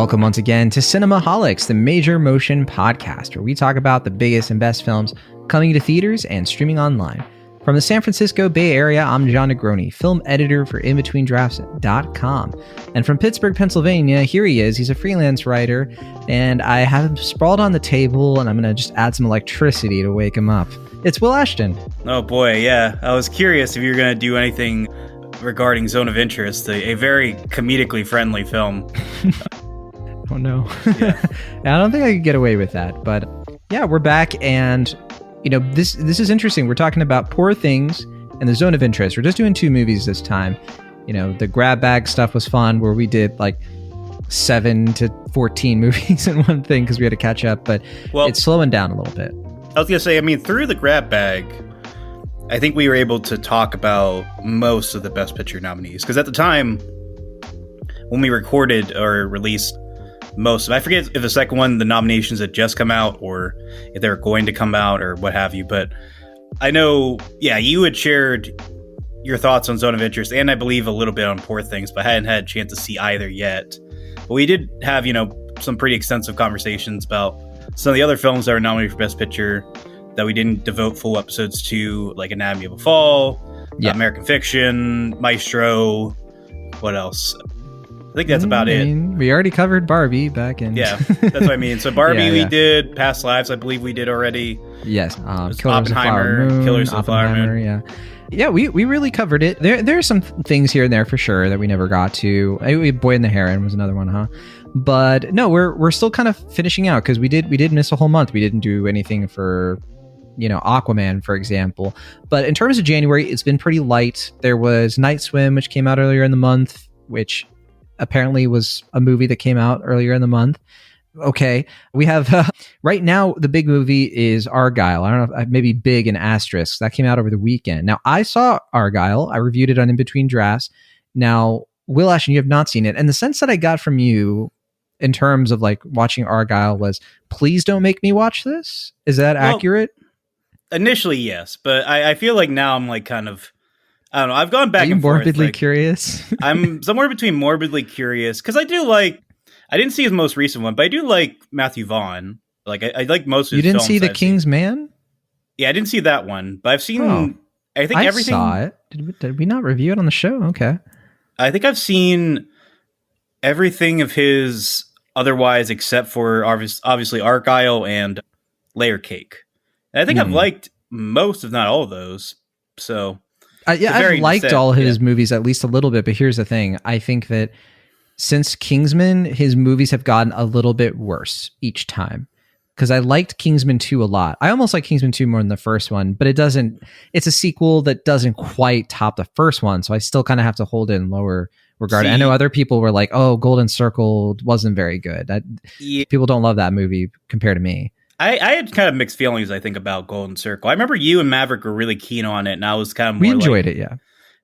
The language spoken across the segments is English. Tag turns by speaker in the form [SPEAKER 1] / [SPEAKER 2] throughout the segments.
[SPEAKER 1] Welcome once again to Cinemaholics, the major motion podcast, where we talk about the biggest and best films coming to theaters and streaming online. From the San Francisco Bay Area, I'm John Negroni, film editor for InBetweenDrafts.com. And from Pittsburgh, Pennsylvania, here he is. He's a freelance writer, and I have him sprawled on the table, and I'm going to just add some electricity to wake him up. It's Will Ashton.
[SPEAKER 2] Oh boy, yeah. I was curious if you were going to do anything regarding Zone of Interest, a very comedically friendly film.
[SPEAKER 1] Oh no.
[SPEAKER 2] Yeah.
[SPEAKER 1] I don't think I could get away with that, but yeah, we're back, and this is interesting. We're talking about Poor Things and the Zone of Interest. We're just doing two movies this time. The grab bag stuff was fun, where we did like 7 to 14 movies in one thing because we had to catch up, but it's slowing down a little bit.
[SPEAKER 2] I was going to say, through the grab bag, I think we were able to talk about most of the Best Picture nominees, because at the time when we recorded or released most of, I forget if the second one, the nominations had just come out or if they were going to come out or what have you, but I know, you had shared your thoughts on Zone of Interest, and I believe a little bit on Poor Things, but I hadn't had a chance to see either yet. But we did have, some pretty extensive conversations about some of the other films that were nominated for Best Picture that we didn't devote full episodes to, like Anatomy of a Fall, American Fiction, Maestro. What else? I think that's about it.
[SPEAKER 1] We already covered Barbie back in...
[SPEAKER 2] Yeah, that's what I mean. So Barbie we did, Past Lives I believe we did already.
[SPEAKER 1] Yes,
[SPEAKER 2] Killers of the Flower Moon. Killers of the Flower Moon. Yeah, we really covered it. There are some things here and there for sure that we never got to. Boy and the Heron was another one, huh? But no, we're still kind of finishing out, because we did miss a whole month. We didn't do anything for... Aquaman, for example. But in terms of January, it's been pretty light. There was Night Swim, which came out earlier in the month, which apparently was a movie that came out earlier in the month. Okay. We have, right now, the big movie is Argylle. I don't know, maybe big and asterisk. That came out over the weekend. Now, I saw Argylle. I reviewed it on In Between Drafts. Now, Will Ashton, you have not seen it. And the sense that I got from you in terms of like watching Argylle was, please don't make me watch this. Is that accurate? Initially, yes, but I feel like now I'm like kind of, I don't know, I've gone back and forth.
[SPEAKER 1] Morbidly curious?
[SPEAKER 2] I'm somewhere between morbidly curious, because I didn't see his most recent one, but I do like Matthew Vaughn. Like, I like most of his films.
[SPEAKER 1] You didn't see The King's Man?
[SPEAKER 2] Yeah, I didn't see that one, but I've seen, I think everything.
[SPEAKER 1] I saw it. Did we not review it on the show? Okay. I
[SPEAKER 2] think I've seen everything of his otherwise, except for obviously Argylle and Layer Cake. And I think I've liked most, if not all of those. So,
[SPEAKER 1] I've liked all of his movies at least a little bit. But here's the thing: I think that since Kingsman, his movies have gotten a little bit worse each time. Because I liked Kingsman 2 a lot. I almost like Kingsman 2 more than the first one, but it's a sequel that doesn't quite top the first one. So I still kind of have to hold it in lower regard. I know other people were like, "Oh, Golden Circle wasn't very good." People don't love that movie compared to me.
[SPEAKER 2] I had kind of mixed feelings, I think, about Golden Circle. I remember you and Maverick were really keen on it, and I was kind of more
[SPEAKER 1] We enjoyed it, yeah.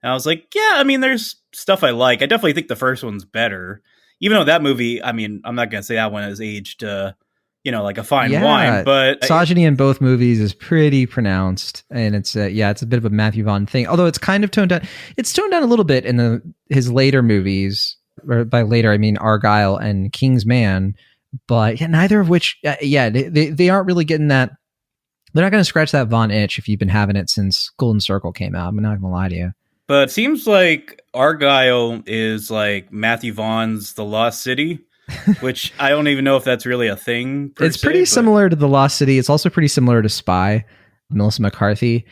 [SPEAKER 2] And I was like, there's stuff I like. I definitely think the first one's better. Even though that movie, I'm not going to say that one has aged, like a fine wine. But
[SPEAKER 1] misogyny in both movies is pretty pronounced, and it's a bit of a Matthew Vaughn thing. Although it's kind of toned down. It's toned down a little bit in his later movies. Or by later, I mean Argylle and King's Man. But neither of which, they aren't really getting that. They're not going to scratch that Vaughn itch if you've been having it since Golden Circle came out. I'm not going to lie to you.
[SPEAKER 2] But it seems like Argylle is like Matthew Vaughn's The Lost City, which I don't even know if that's really a thing.
[SPEAKER 1] It's pretty similar to The Lost City. It's also pretty similar to Spy, Melissa McCarthy.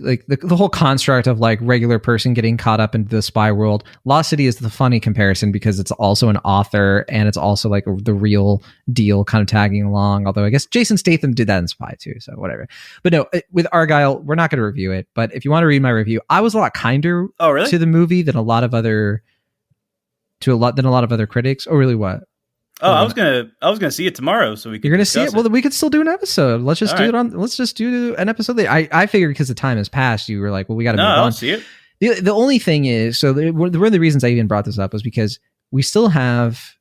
[SPEAKER 1] Like the whole construct of like regular person getting caught up into the spy world. Lost City is the funny comparison because it's also an author and it's also like the real deal kind of tagging along. Although I guess Jason Statham did that in Spy too, so whatever. But no, with Argylle, we're not going to review it. But if you want to read my review, I was a lot kinder to the movie than a lot of other critics. Oh, really? What?
[SPEAKER 2] Oh, I was gonna see it tomorrow, so we could.
[SPEAKER 1] You're gonna see it? Well, then we could still do an episode. Let's just Let's just do an episode. I figured because the time has passed, you were like, well, we got to move on.
[SPEAKER 2] I'll see it.
[SPEAKER 1] The only thing is, one of the reasons I even brought this up was because we still have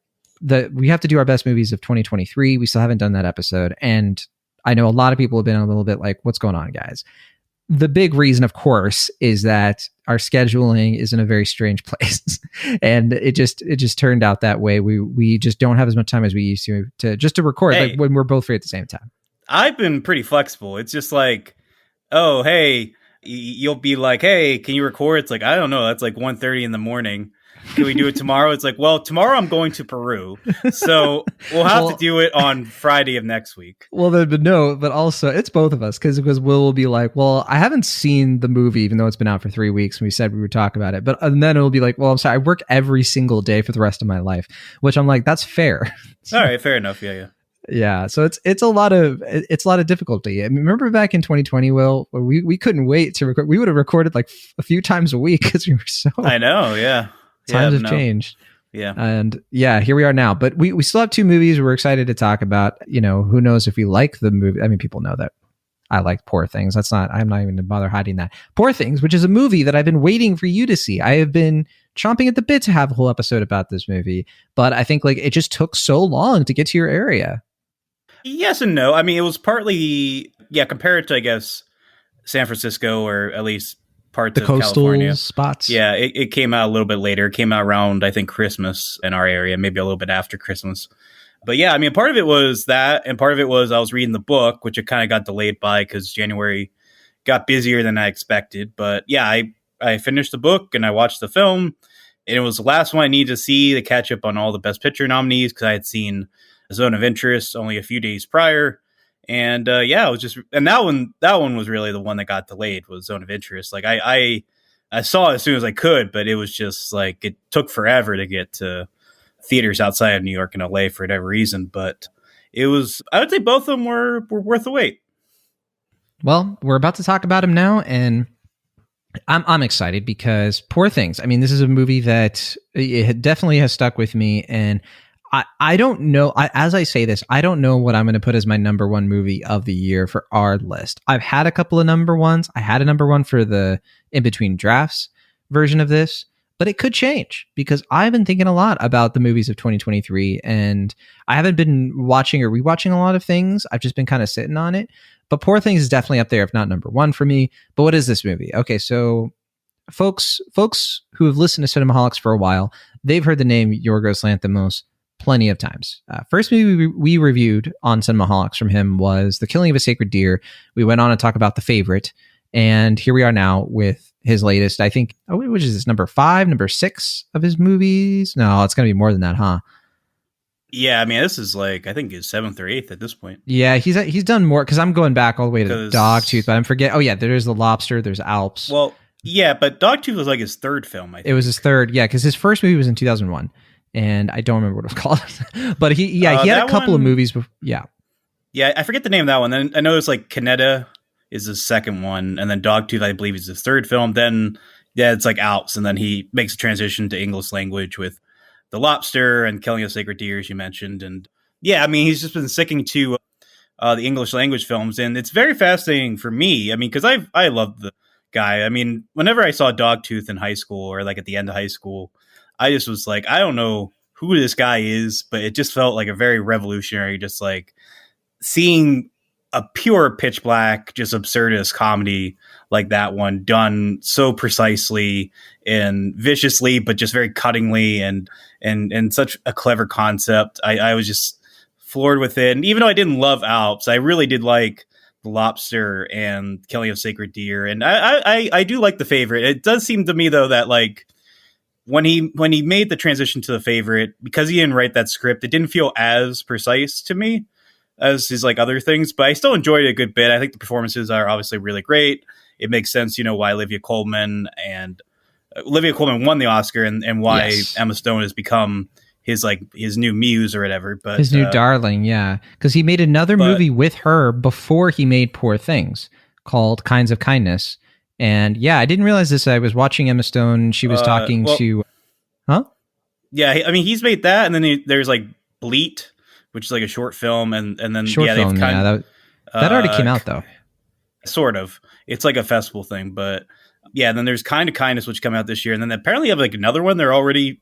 [SPEAKER 1] we have to do our best movies of 2023. We still haven't done that episode, and I know a lot of people have been a little bit like, what's going on, guys? the big reason, of course, is that our scheduling is in a very strange place, and it just turned out that way. We just don't have as much time as we used to record, like when we're both free at the same time.
[SPEAKER 3] I've been pretty flexible. It's just like, oh, hey, you'll be like, hey, can you record? It's like, I don't know. That's like 1:30 in the morning. Can we do it tomorrow? It's like, well, tomorrow I'm going to Peru, so we'll have to do it on Friday of next week.
[SPEAKER 1] Well, but also it's both of us because Will will be like, well, I haven't seen the movie, even though it's been out for 3 weeks and we said we would talk about it. And then it'll be like, well, I'm sorry, I work every single day for the rest of my life, which I'm like, that's fair.
[SPEAKER 3] All right, fair enough. Yeah.
[SPEAKER 1] Yeah, so it's a lot of difficulty. I mean, remember back in 2020, Will, we couldn't wait to record. We would have recorded like a few times a week because we were so.
[SPEAKER 3] I know, yeah.
[SPEAKER 1] Times have changed.
[SPEAKER 3] Yeah,
[SPEAKER 1] and here we are now. But we still have 2 movies we're excited to talk about. You know, who knows if we like the movie? I mean, people know that I like Poor Things. I'm not even gonna bother hiding that. Poor Things, which is a movie that I've been waiting for you to see. I have been chomping at the bit to have a whole episode about this movie, but I think like it just took so long to get to your area.
[SPEAKER 3] Yes and no. I mean, it was partly, compared to, I guess, San Francisco, or at least parts
[SPEAKER 1] of
[SPEAKER 3] California.
[SPEAKER 1] The coastal spots.
[SPEAKER 3] Yeah, it came out a little bit later. It came out around, I think, Christmas in our area, maybe a little bit after Christmas. But yeah, I mean, part of it was that, and part of it was I was reading the book, which it kind of got delayed by because January got busier than I expected. But yeah, I finished the book and I watched the film, and it was the last one I needed to see to catch up on all the Best Picture nominees because I had seen Zone of Interest only a few days prior. And it was just, and that one was really the one that got delayed, was Zone of Interest. Like I saw it as soon as I could, but it was just like, it took forever to get to theaters outside of New York and LA for whatever reason. But it was, I would say both of them were worth the wait.
[SPEAKER 1] Well, we're about to talk about them now, and I'm excited because Poor Things. I mean, this is a movie that it definitely has stuck with me, and I don't know. As I say this, I don't know what I'm going to put as my number 1 movie of the year for our list. I've had a couple of number ones. I had a number 1 for the In Between Drafts version of this, but it could change because I've been thinking a lot about the movies of 2023, and I haven't been watching or rewatching a lot of things. I've just been kind of sitting on it. But Poor Things is definitely up there, if not number 1 for me. But what is this movie? Okay, so folks who have listened to Cinemaholics for a while, they've heard the name Yorgos Lanthimos plenty of times. First movie we reviewed on Cinemaholics from him was The Killing of a Sacred Deer. We went on to talk about The Favorite, and here we are now with his latest, I think, which is this, number 5, number 6 of his movies? No, it's going to be more than that, huh?
[SPEAKER 3] Yeah, I mean, this is like, I think his 7th or 8th at this point.
[SPEAKER 1] Yeah, he's done more, because I'm going back all the way to Dogtooth, but I'm forgetting. Oh yeah, there's The Lobster, there's Alps.
[SPEAKER 3] Well, yeah, but Dogtooth was like his 3rd film, I think.
[SPEAKER 1] It was his 3rd, yeah, because his first movie was in 2001. And I don't remember what it was called, but he had a couple of movies. Yeah,
[SPEAKER 3] I forget the name of that one. Then I know it's like Canetta is his 2nd one, and then Dogtooth, I believe, is his 3rd film. Then it's like Alps, and then he makes a transition to English language with The Lobster and Killing of Sacred Deer, as you mentioned. And yeah, I mean, he's just been sticking to the English language films, and it's very fascinating for me. I mean, because I love the guy. I mean, whenever I saw Dogtooth in high school or like at the end of high school, I just was like, I don't know who this guy is, but it just felt like a very revolutionary, just like seeing a pure pitch black, just absurdist comedy like that one done so precisely and viciously, but just very cuttingly and such a clever concept. I was just floored with it. And even though I didn't love Alps, I really did like The Lobster and Killing of Sacred Deer. And I do like The Favorite. It does seem to me though that like, when he made the transition to The Favorite, because he didn't write that script, it didn't feel as precise to me as his like other things, but I still enjoyed it a good bit. I think the performances are obviously really great. It makes sense, why Olivia Colman won the Oscar and why Emma Stone has become his new muse or whatever. But
[SPEAKER 1] his new darling, yeah, because he made another movie with her before he made Poor Things called Kinds of Kindness. And yeah, I didn't realize this. I was watching Emma Stone. She was talking to, huh?
[SPEAKER 3] Yeah, I mean, he's made that, and then there's like Bleat, which is like a short film, and then
[SPEAKER 1] that already came out though.
[SPEAKER 3] Sort of, it's like a festival thing, but yeah. And then there's Kind of Kindness, which come out this year, and then they apparently have like another one they're already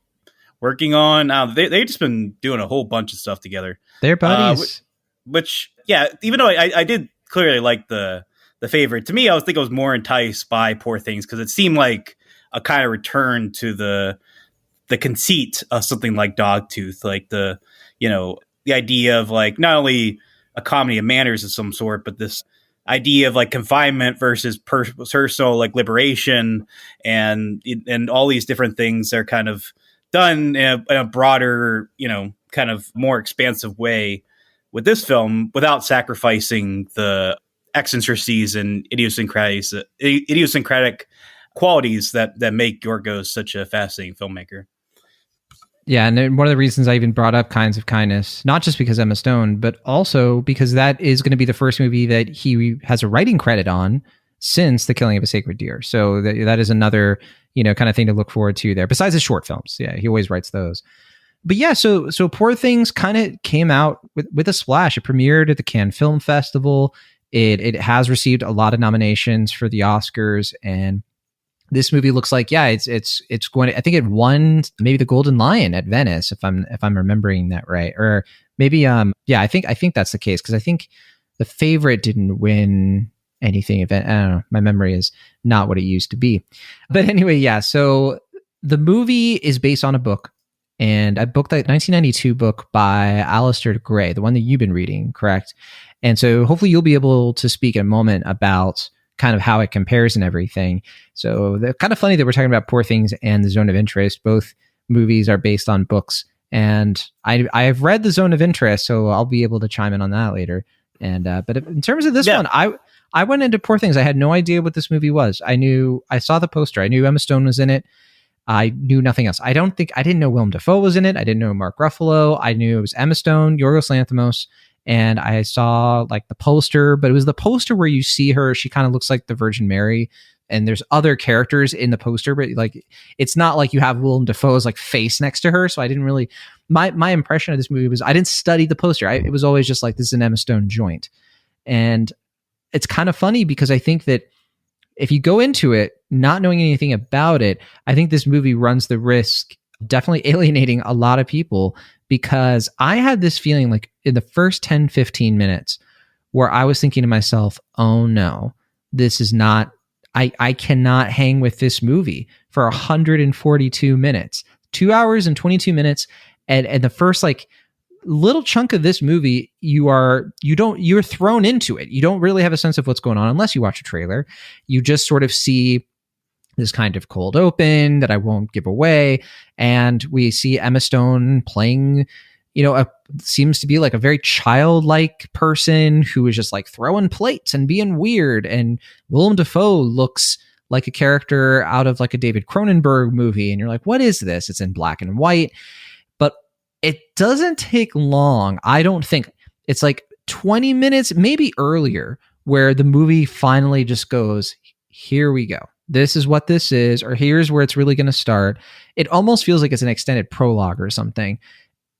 [SPEAKER 3] working on. They've just been doing a whole bunch of stuff together.
[SPEAKER 1] They're buddies.
[SPEAKER 3] Which yeah, even though I did clearly like the the favorite. To me, I think I was more enticed by Poor Things because it seemed like a kind of return to the conceit of something like Dogtooth, like the idea of like not only a comedy of manners of some sort, but this idea of like confinement versus personal like liberation and all these different things are kind of done in a broader, kind of more expansive way with this film without sacrificing the eccentricities and idiosyncratic qualities that make Yorgos such a fascinating filmmaker.
[SPEAKER 1] Yeah, and one of the reasons I even brought up Kinds of Kindness, not just because Emma Stone, but also because that is going to be the first movie that he has a writing credit on since The Killing of a Sacred Deer. So that is another, kind of thing to look forward to there. Besides his short films, yeah, he always writes those. But yeah, so Poor Things kind of came out with a splash. It premiered at the Cannes Film Festival. It has received a lot of nominations for the Oscars, and this movie looks like, it's going to, I think it won maybe the Golden Lion at Venice, if I'm remembering that right. Or maybe, I think that's the case, because I think The Favorite didn't win anything. I don't know. My memory is not what it used to be. But anyway, yeah. So the movie is based on a book, and I booked that 1992 book by Alistair Gray, the one that you've been reading, correct? And so hopefully you'll be able to speak in a moment about kind of how it compares and everything. So they're kind of funny that we're talking about Poor Things and The Zone of Interest. Both movies are based on books, and I have read The Zone of Interest, so I'll be able to chime in on that later. And but in terms of this one, I went into Poor Things. I had no idea what this movie was. I saw the poster. I knew Emma Stone was in it. I knew nothing else. I didn't know Willem Dafoe was in it. I didn't know Mark Ruffalo. I knew it was Emma Stone, Yorgos Lanthimos, and I saw like the poster, but it was the poster where you see her. She kind of looks like the Virgin Mary, and there's other characters in the poster, but like it's not like you have Willem Dafoe's like face next to her. So I didn't really. My impression of this movie was I didn't study the poster. It was always just like, this is an Emma Stone joint, and it's kind of funny because I think that if you go into it not knowing anything about it, I think this movie runs the risk definitely alienating a lot of people, because I had this feeling like in the first 10, 15 minutes where I was thinking to myself, oh no, this is not, I cannot hang with this movie for 142 minutes, 2 hours and 22 minutes. And the first like little chunk of this movie, you're thrown into it. You don't really have a sense of what's going on unless you watch a trailer. You just sort of see this kind of cold open that I won't give away. And we see Emma Stone playing, seems to be like a very childlike person who is just like throwing plates and being weird. And Willem Dafoe looks like a character out of like a David Cronenberg movie. And you're like, what is this? It's in black and white. But it doesn't take long. I don't think it's like 20 minutes, maybe earlier, where the movie finally just goes, here we go. This is what this is, or here's where it's really going to start. It almost feels like it's an extended prologue or something.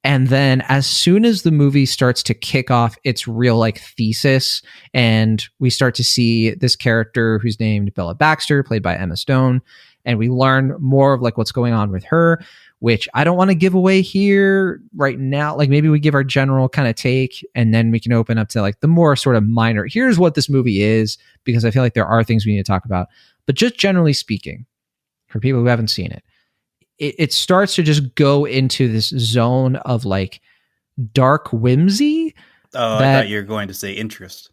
[SPEAKER 1] And then as soon as the movie starts to kick off its real like thesis, and we start to see this character who's named Bella Baxter, played by Emma Stone, and we learn more of like what's going on with her, which I don't want to give away here right now. Like maybe we give our general kind of take, and then we can open up to like the more sort of minor, here's what this movie is, because I feel like there are things we need to talk about. But just generally speaking, for people who haven't seen it, it starts to just go into this zone of like dark whimsy.
[SPEAKER 3] Oh, I thought you were going to say interest.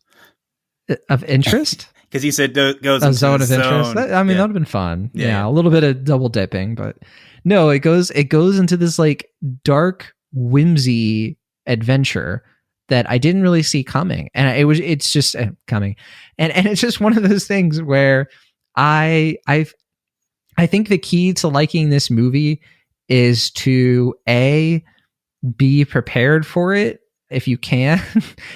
[SPEAKER 1] Of interest?
[SPEAKER 3] Because he said goes
[SPEAKER 1] a
[SPEAKER 3] into
[SPEAKER 1] zone of interest. That would have been fun. Yeah, a little bit of double dipping, but no, it goes into this like dark whimsy adventure that I didn't really see coming, and it's just coming, and it's just one of those things where I think the key to liking this movie is to be prepared for it if you can,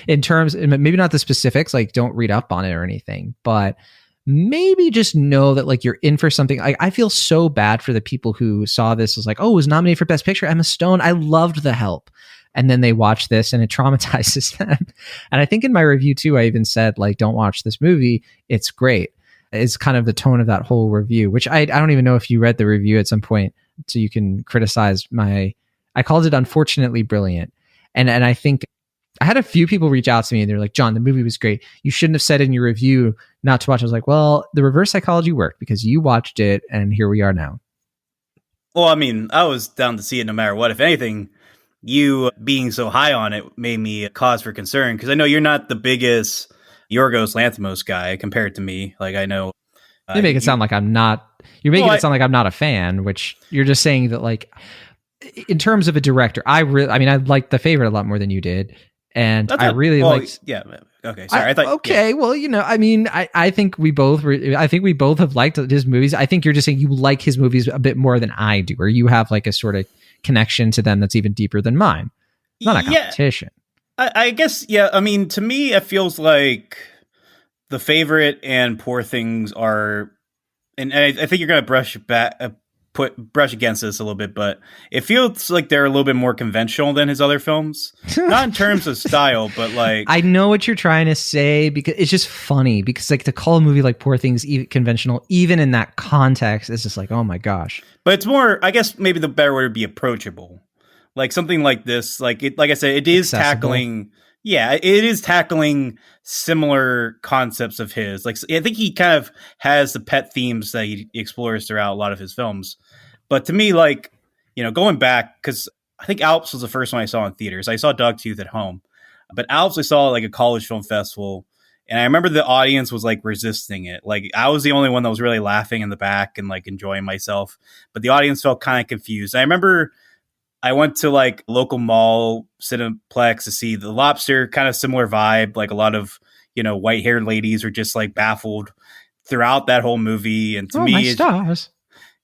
[SPEAKER 1] in terms, maybe not the specifics, like don't read up on it or anything, but maybe just know that like you're in for something. I feel so bad for the people who saw this as like, oh, it was nominated for Best Picture, Emma Stone, I loved The Help. And then they watch this and it traumatizes them. And I think in my review too, I even said like, don't watch this movie. It's great. It's kind of the tone of that whole review, which I don't even know if you read the review at some point, so you can criticize I called it unfortunately brilliant. And I think I had a few people reach out to me and they're like, John, the movie was great. You shouldn't have said in your review not to watch. I was like, well, the reverse psychology worked because you watched it and here we are now.
[SPEAKER 3] Well, I mean, I was down to see it no matter what. If anything, you being so high on it made me a cause for concern because I know you're not the biggest Yorgos Lanthimos guy compared to me. Like, I know.
[SPEAKER 1] You make it sound like I'm not. You're making it sound like I'm not a fan, which you're just saying that, like, in terms of a director, I liked The Favorite a lot more than you did. And I really liked.
[SPEAKER 3] Yeah. Okay. Sorry. I thought.
[SPEAKER 1] Okay. Yeah. Well, I think we both have liked his movies. I think you're just saying you like his movies a bit more than I do, or you have like a sort of connection to them that's even deeper than mine. It's not a competition.
[SPEAKER 3] I guess. Yeah. I mean, to me, it feels like The Favorite and Poor Things are, and I think you're going to brush against this a little bit, but it feels like they're a little bit more conventional than his other films. Not in terms of style, but like...
[SPEAKER 1] I know what you're trying to say because it's just funny because like to call a movie like Poor Things conventional, even in that context, is just like, oh my gosh.
[SPEAKER 3] But it's more, I guess maybe the better word would be approachable. Like something like this, like I said, it is accessible. It is tackling similar concepts of his. Like, I think he kind of has the pet themes that he explores throughout a lot of his films. But to me, like, going back, because I think Alps was the first one I saw in theaters. I saw Dogtooth at home. But Alps I saw like a college film festival. And I remember the audience was like resisting it. Like, I was the only one that was really laughing in the back and like enjoying myself. But the audience felt kind of confused. I remember I went to like local mall Cineplex to see The Lobster, kind of similar vibe. Like a lot of, white haired ladies were just like baffled throughout that whole movie. And to me,
[SPEAKER 1] stars.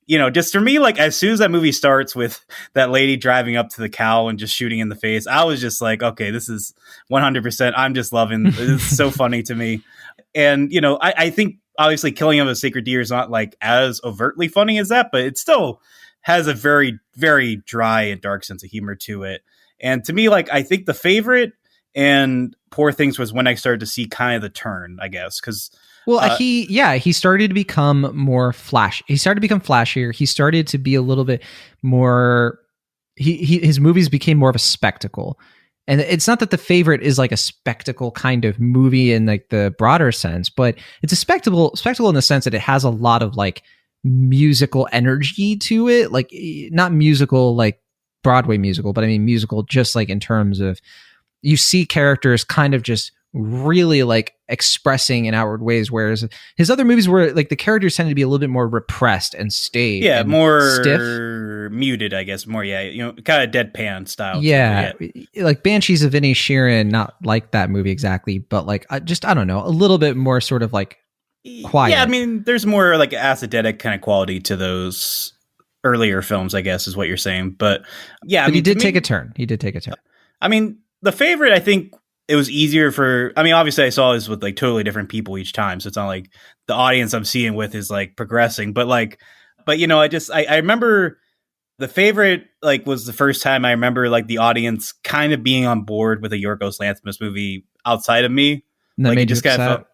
[SPEAKER 3] Just for me, like as soon as that movie starts with that lady driving up to the cow and just shooting in the face, I was just like, okay, this is 100%. I'm just loving it. It's so funny to me. And, I think obviously Killing of a Sacred Deer is not like as overtly funny as that, but it still has a very, very dry and dark sense of humor to it. And to me, like, I think The Favorite and Poor Things was when I started to see kind of the turn, I guess, because...
[SPEAKER 1] Well, he started to become more He started to become flashier. He started to be a little bit more. His movies became more of a spectacle, and it's not that The Favorite is like a spectacle kind of movie in like the broader sense, but it's a spectacle in the sense that it has a lot of like musical energy to it, like not musical like Broadway musical, but I mean musical just like in terms of you see characters kind of just really like expressing in outward ways, whereas his other movies were like the characters tended to be a little bit more repressed and staid, and
[SPEAKER 3] more
[SPEAKER 1] stiff,
[SPEAKER 3] muted, I guess, more kind of deadpan style.
[SPEAKER 1] Like Banshees of Inisherin, not like that movie exactly, but like I don't know, a little bit more sort of like quiet.
[SPEAKER 3] Yeah, I mean, there's more like acidic kind of quality to those earlier films, I guess, is what you're saying. But yeah,
[SPEAKER 1] he did take a turn. He did take a turn.
[SPEAKER 3] I mean, The Favorite, I think it was easier obviously I saw this with like totally different people each time. So it's not like the audience I'm seeing with is like progressing, but I remember The Favorite, like, was the first time I remember like the audience kind of being on board with a Yorgos Lanthimos movie outside of me.
[SPEAKER 1] And that
[SPEAKER 3] like
[SPEAKER 1] made you upset?
[SPEAKER 3] Kind of felt,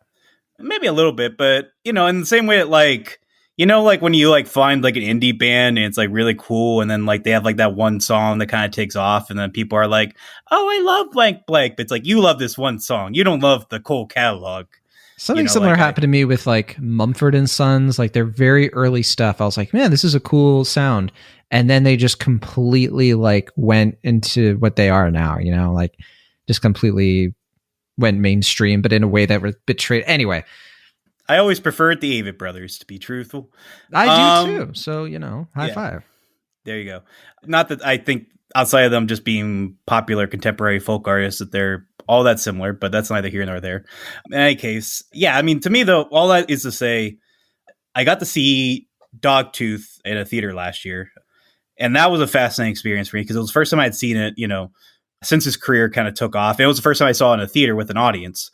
[SPEAKER 3] maybe a little bit, but in the same way that like, like when you like find like an indie band and it's like really cool, and then like they have like that one song that kind of takes off, and then people are like, "Oh, I love blank blank," but it's like you love this one song, you don't love the whole catalog.
[SPEAKER 1] Something similar happened to me with like Mumford and Sons, like their very early stuff. I was like, man, this is a cool sound, and then they just completely like went into what they are now. Like just completely went mainstream, but in a way that was betrayed. Anyway.
[SPEAKER 3] I always preferred the Avett Brothers, to be truthful.
[SPEAKER 1] I do too. So, high five. There
[SPEAKER 3] you go. Not that I think outside of them just being popular contemporary folk artists that they're all that similar, but that's neither here nor there. In any case, yeah, I mean, to me, though, all that is to say, I got to see Dogtooth in a theater last year. And that was a fascinating experience for me because it was the first time I had seen it, since his career kind of took off. It was the first time I saw it in a theater with an audience.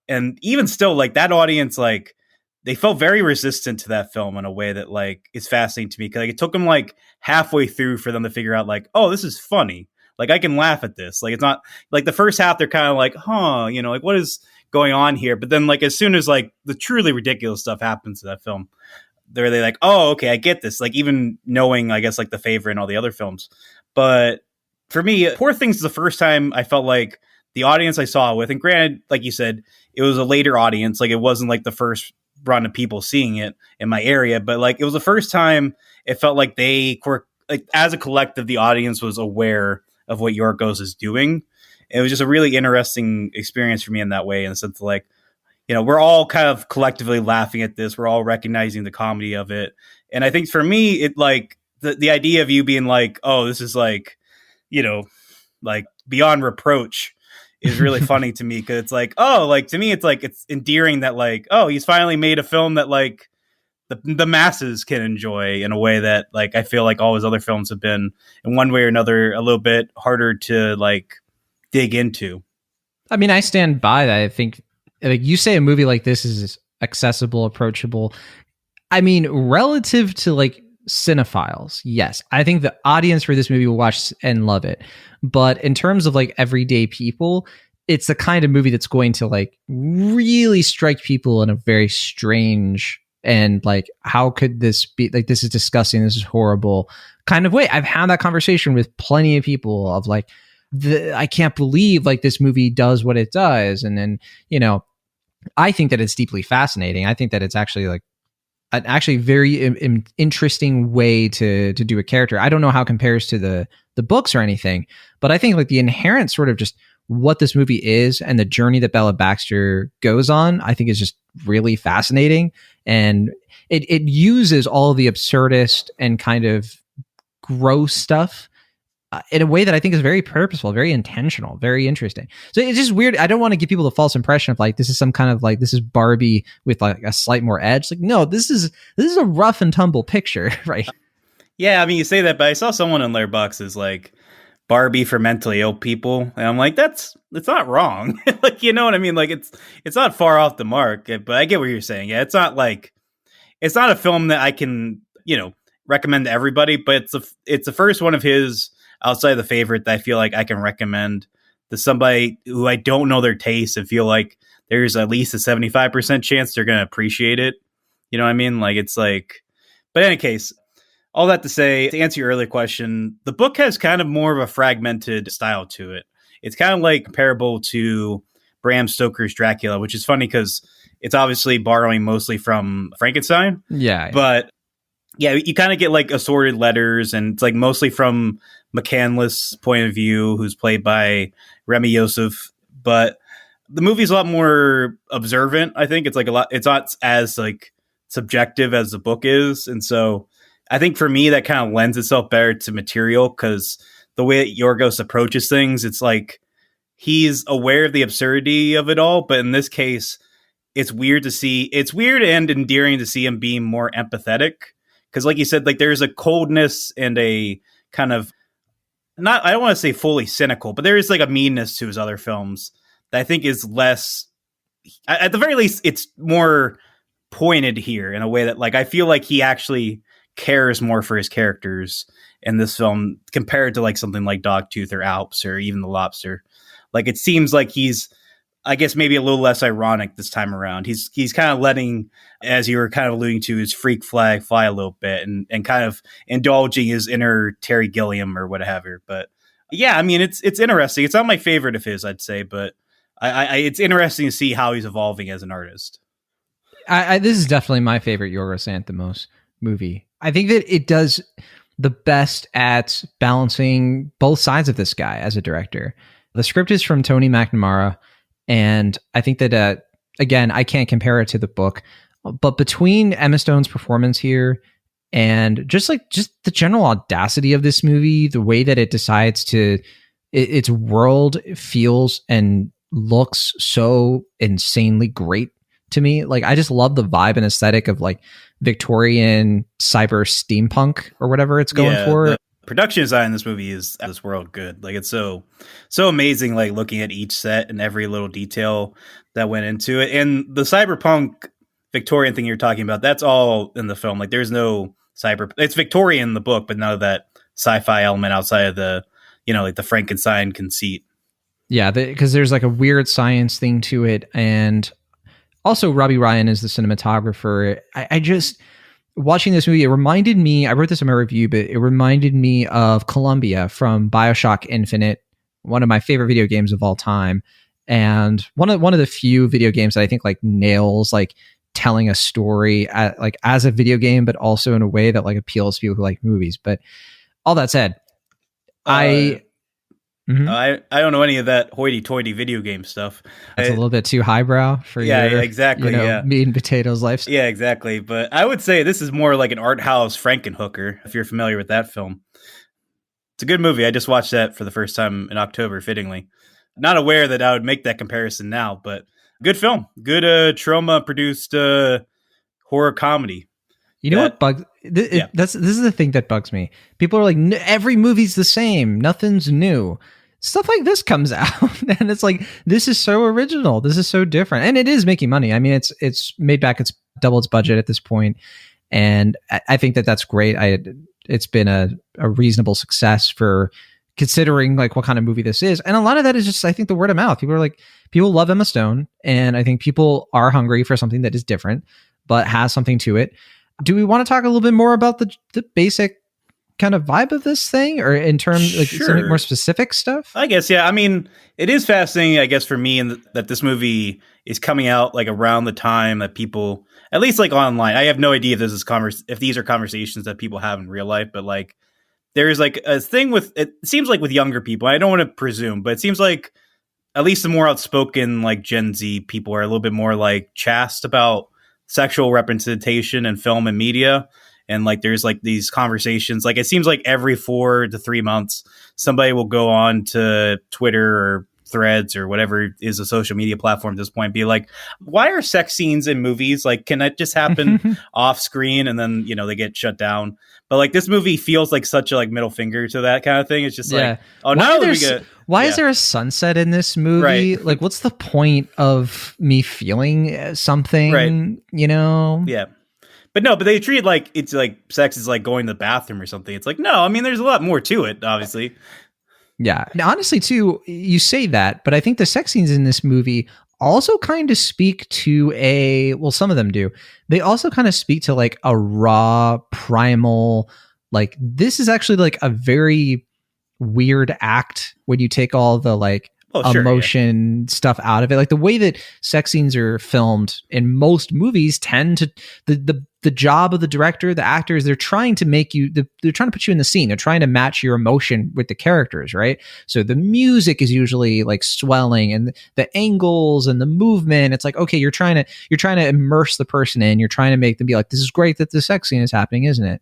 [SPEAKER 3] And even still, like that audience, like they felt very resistant to that film in a way that like is fascinating to me. Cause like it took them like halfway through for them to figure out like, oh, this is funny. Like I can laugh at this. Like it's not like the first half, they're kind of like, huh, like what is going on here? But then like as soon as like the truly ridiculous stuff happens to that film, they're like, oh, okay, I get this. Like even knowing, I guess, like The Favorite and all the other films. But for me, Poor Things is the first time I felt like the audience I saw it with, and granted, like you said, it was a later audience. Like, it wasn't like the first run of people seeing it in my area, but like, it was the first time it felt like they were, like, as a collective, the audience was aware of what Yorgos is doing. It was just a really interesting experience for me in that way, in the sense of, like, you know, we're all kind of collectively laughing at this. We're all recognizing the comedy of it. And I think for me, it, like, the idea of you being like, oh, this is like, you know, like beyond reproach is really funny to me. Cause it's like, oh, like, to me, it's like, it's endearing that, like, oh, he's finally made a film that, like, the masses can enjoy in a way that, like, I feel like all his other films have been, in one way or another, a little bit harder to, like, dig into.
[SPEAKER 1] I mean, I stand by that. I think, like, you say a movie like this is accessible, approachable. I mean, relative to, like, cinephiles, yes, I think the audience for this movie will watch and love it. But in terms of, like, everyday people, it's the kind of movie that's going to, like, really strike people in a very strange and, like, how could this be, like, this is disgusting, this is horrible kind of way. I've had that conversation with plenty of people of, like, I can't believe, like, this movie does what it does. And then, you know, I think that it's deeply fascinating. I think that it's actually, like, an actually very interesting way to do a character. I don't know how it compares to the books or anything, but I think, like, the inherent sort of just what this movie is and the journey that Bella Baxter goes on, I think is just really fascinating. And it uses all the absurdist and kind of gross stuff in a way that I think is very purposeful, very intentional, very interesting. So it's just weird. I don't want to give people the false impression of, like, this is some kind of, like, this is Barbie with, like, a slight more edge. Like, no, this is a rough and tumble picture, right?
[SPEAKER 3] Yeah, I mean, you say that, but I saw someone on Letterboxd like Barbie for mentally ill people, and I'm like, it's not wrong. Like, you know what I mean? Like, it's not far off the mark, but I get what you're saying. Yeah, it's not a film that I can, you know, recommend to everybody, but it's the first one of his, outside of The Favorite, that I feel like I can recommend to somebody who I don't know their taste and feel like there's at least a 75% chance they're going to appreciate it. You know what I mean? Like, it's like, but in any case, all that to say, to answer your earlier question, the book has kind of more of a fragmented style to it. It's kind of like comparable to Bram Stoker's Dracula, which is funny because it's obviously borrowing mostly from Frankenstein.
[SPEAKER 1] Yeah.
[SPEAKER 3] But yeah, you kind of get, like, assorted letters, and it's, like, mostly from McCandless' point of view, who's played by Remy Youssef. But the movie's a lot more observant. I think it's not as, like, subjective as the book is. And so I think for me, that kind of lends itself better to material, because the way that Yorgos approaches things, it's like he's aware of the absurdity of it all. But in this case, it's weird and endearing to see him being more empathetic. Because, like you said, like, there's a coldness and a kind of, I don't want to say fully cynical, but there is, like, a meanness to his other films that I think is less, at the very least, it's more pointed here in a way that, like, I feel like he actually cares more for his characters in this film compared to, like, something like Dogtooth or Alps or even The Lobster. Like, it seems like he's, I guess, maybe a little less ironic this time around. He's kind of letting, as you were kind of alluding to, his freak flag fly a little bit and kind of indulging his inner Terry Gilliam or whatever. But yeah, I mean, it's interesting. It's not my favorite of his, I'd say, but it's interesting to see how he's evolving as an artist.
[SPEAKER 1] This is definitely my favorite Yorgos Lanthimos movie. I think that it does the best at balancing both sides of this guy as a director. The script is from Tony McNamara, and I think that, again, I can't compare it to the book, but between Emma Stone's performance here and just the general audacity of this movie, the way that it decides to, its world feels and looks so insanely great to me. Like, I just love the vibe and aesthetic of, like, Victorian cyber steampunk or whatever it's going for.
[SPEAKER 3] The production design in this movie is this world good. Like, it's so amazing, like, looking at each set and every little detail that went into it. And the cyberpunk Victorian thing you're talking about, that's all in the film. Like, there's no it's Victorian in the book, but none of that sci-fi element outside of the, you know, like, the Frankenstein conceit.
[SPEAKER 1] Yeah, because there's, like, a weird science thing to it. And also Robbie Ryan is the cinematographer. I just, watching this movie, it reminded me, I wrote this in my review, but it reminded me of Columbia from BioShock Infinite, one of my favorite video games of all time, and one of the few video games that I think like nails like telling a story like as a video game, but also in a way that like appeals to people who like movies. But all that said, I
[SPEAKER 3] don't know any of that hoity-toity video game stuff.
[SPEAKER 1] It's a little bit too highbrow for
[SPEAKER 3] exactly.
[SPEAKER 1] meat and potatoes lifestyle.
[SPEAKER 3] Yeah, exactly. But I would say this is more like an art house Frankenhooker, if you're familiar with that film. It's a good movie. I just watched that for the first time in October, fittingly. Not aware that I would make that comparison now, but good film. Good trauma-produced horror comedy.
[SPEAKER 1] You know what bugs? This is the thing that bugs me. People are like, every movie's the same. Nothing's new. Stuff like this comes out, and it's like, this is so original. This is so different, and it is making money. I mean, it's made back its double its budget at this point, and I think that that's great. It's been a reasonable success for considering like what kind of movie this is, and a lot of that is just I think the word of mouth. People love Emma Stone, and I think people are hungry for something that is different but has something to it. Do we want to talk a little bit more about the basic kind of vibe of this thing, or in terms like some more specific stuff?
[SPEAKER 3] I guess, yeah. I mean, it is fascinating, I guess, for me, that this movie is coming out like around the time that people, at least like online, I have no idea if this is if these are conversations that people have in real life, but like there's like a thing with, it seems like with younger people, I don't want to presume, but it seems like at least the more outspoken like Gen Z people are a little bit more like chaste about sexual representation in film and media. And like, there's like these conversations, like it seems like every 4 to 3 months, somebody will go on to Twitter or Threads or whatever is a social media platform at this point, be like, why are sex scenes in movies? Like, can that just happen off screen? And then, they get shut down. But like this movie feels like such a like middle finger to that kind of thing. It's just like, oh, now
[SPEAKER 1] why is there a sunset in this movie?
[SPEAKER 3] Right.
[SPEAKER 1] Like, what's the point of me feeling something,
[SPEAKER 3] right.
[SPEAKER 1] Yeah.
[SPEAKER 3] But they treat it like it's like sex is like going to the bathroom or something. It's like, no, I mean, there's a lot more to it, obviously.
[SPEAKER 1] Yeah. Now, honestly, too, you say that, but I think the sex scenes in this movie also kind of speak to some of them do. They also kind of speak to like a raw, primal, like this is actually like a very weird act when you take all the like emotion stuff out of it. Like the way that sex scenes are filmed in most movies tend to the job of the director, the actors, they're trying to make you, they're trying to put you in the scene. They're trying to match your emotion with the characters, right? So the music is usually like swelling and the angles and the movement. It's like, okay, you're trying to immerse the person in, you're trying to make them be like, this is great that the sex scene is happening, isn't it?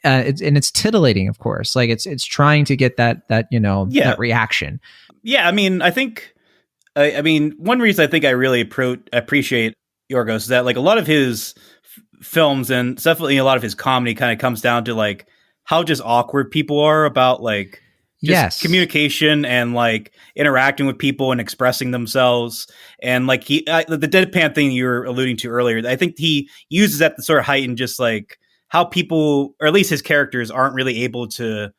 [SPEAKER 1] It's titillating, of course. Like it's trying to get that that reaction.
[SPEAKER 3] Yeah, I mean, I think, one reason I think I really appreciate Yorgos is that like a lot of his films and definitely a lot of his comedy kind of comes down to like how just awkward people are about like just communication and like interacting with people and expressing themselves. And like the deadpan thing you were alluding to earlier, I think he uses that to sort of heighten just like how people, or at least his characters, aren't really able to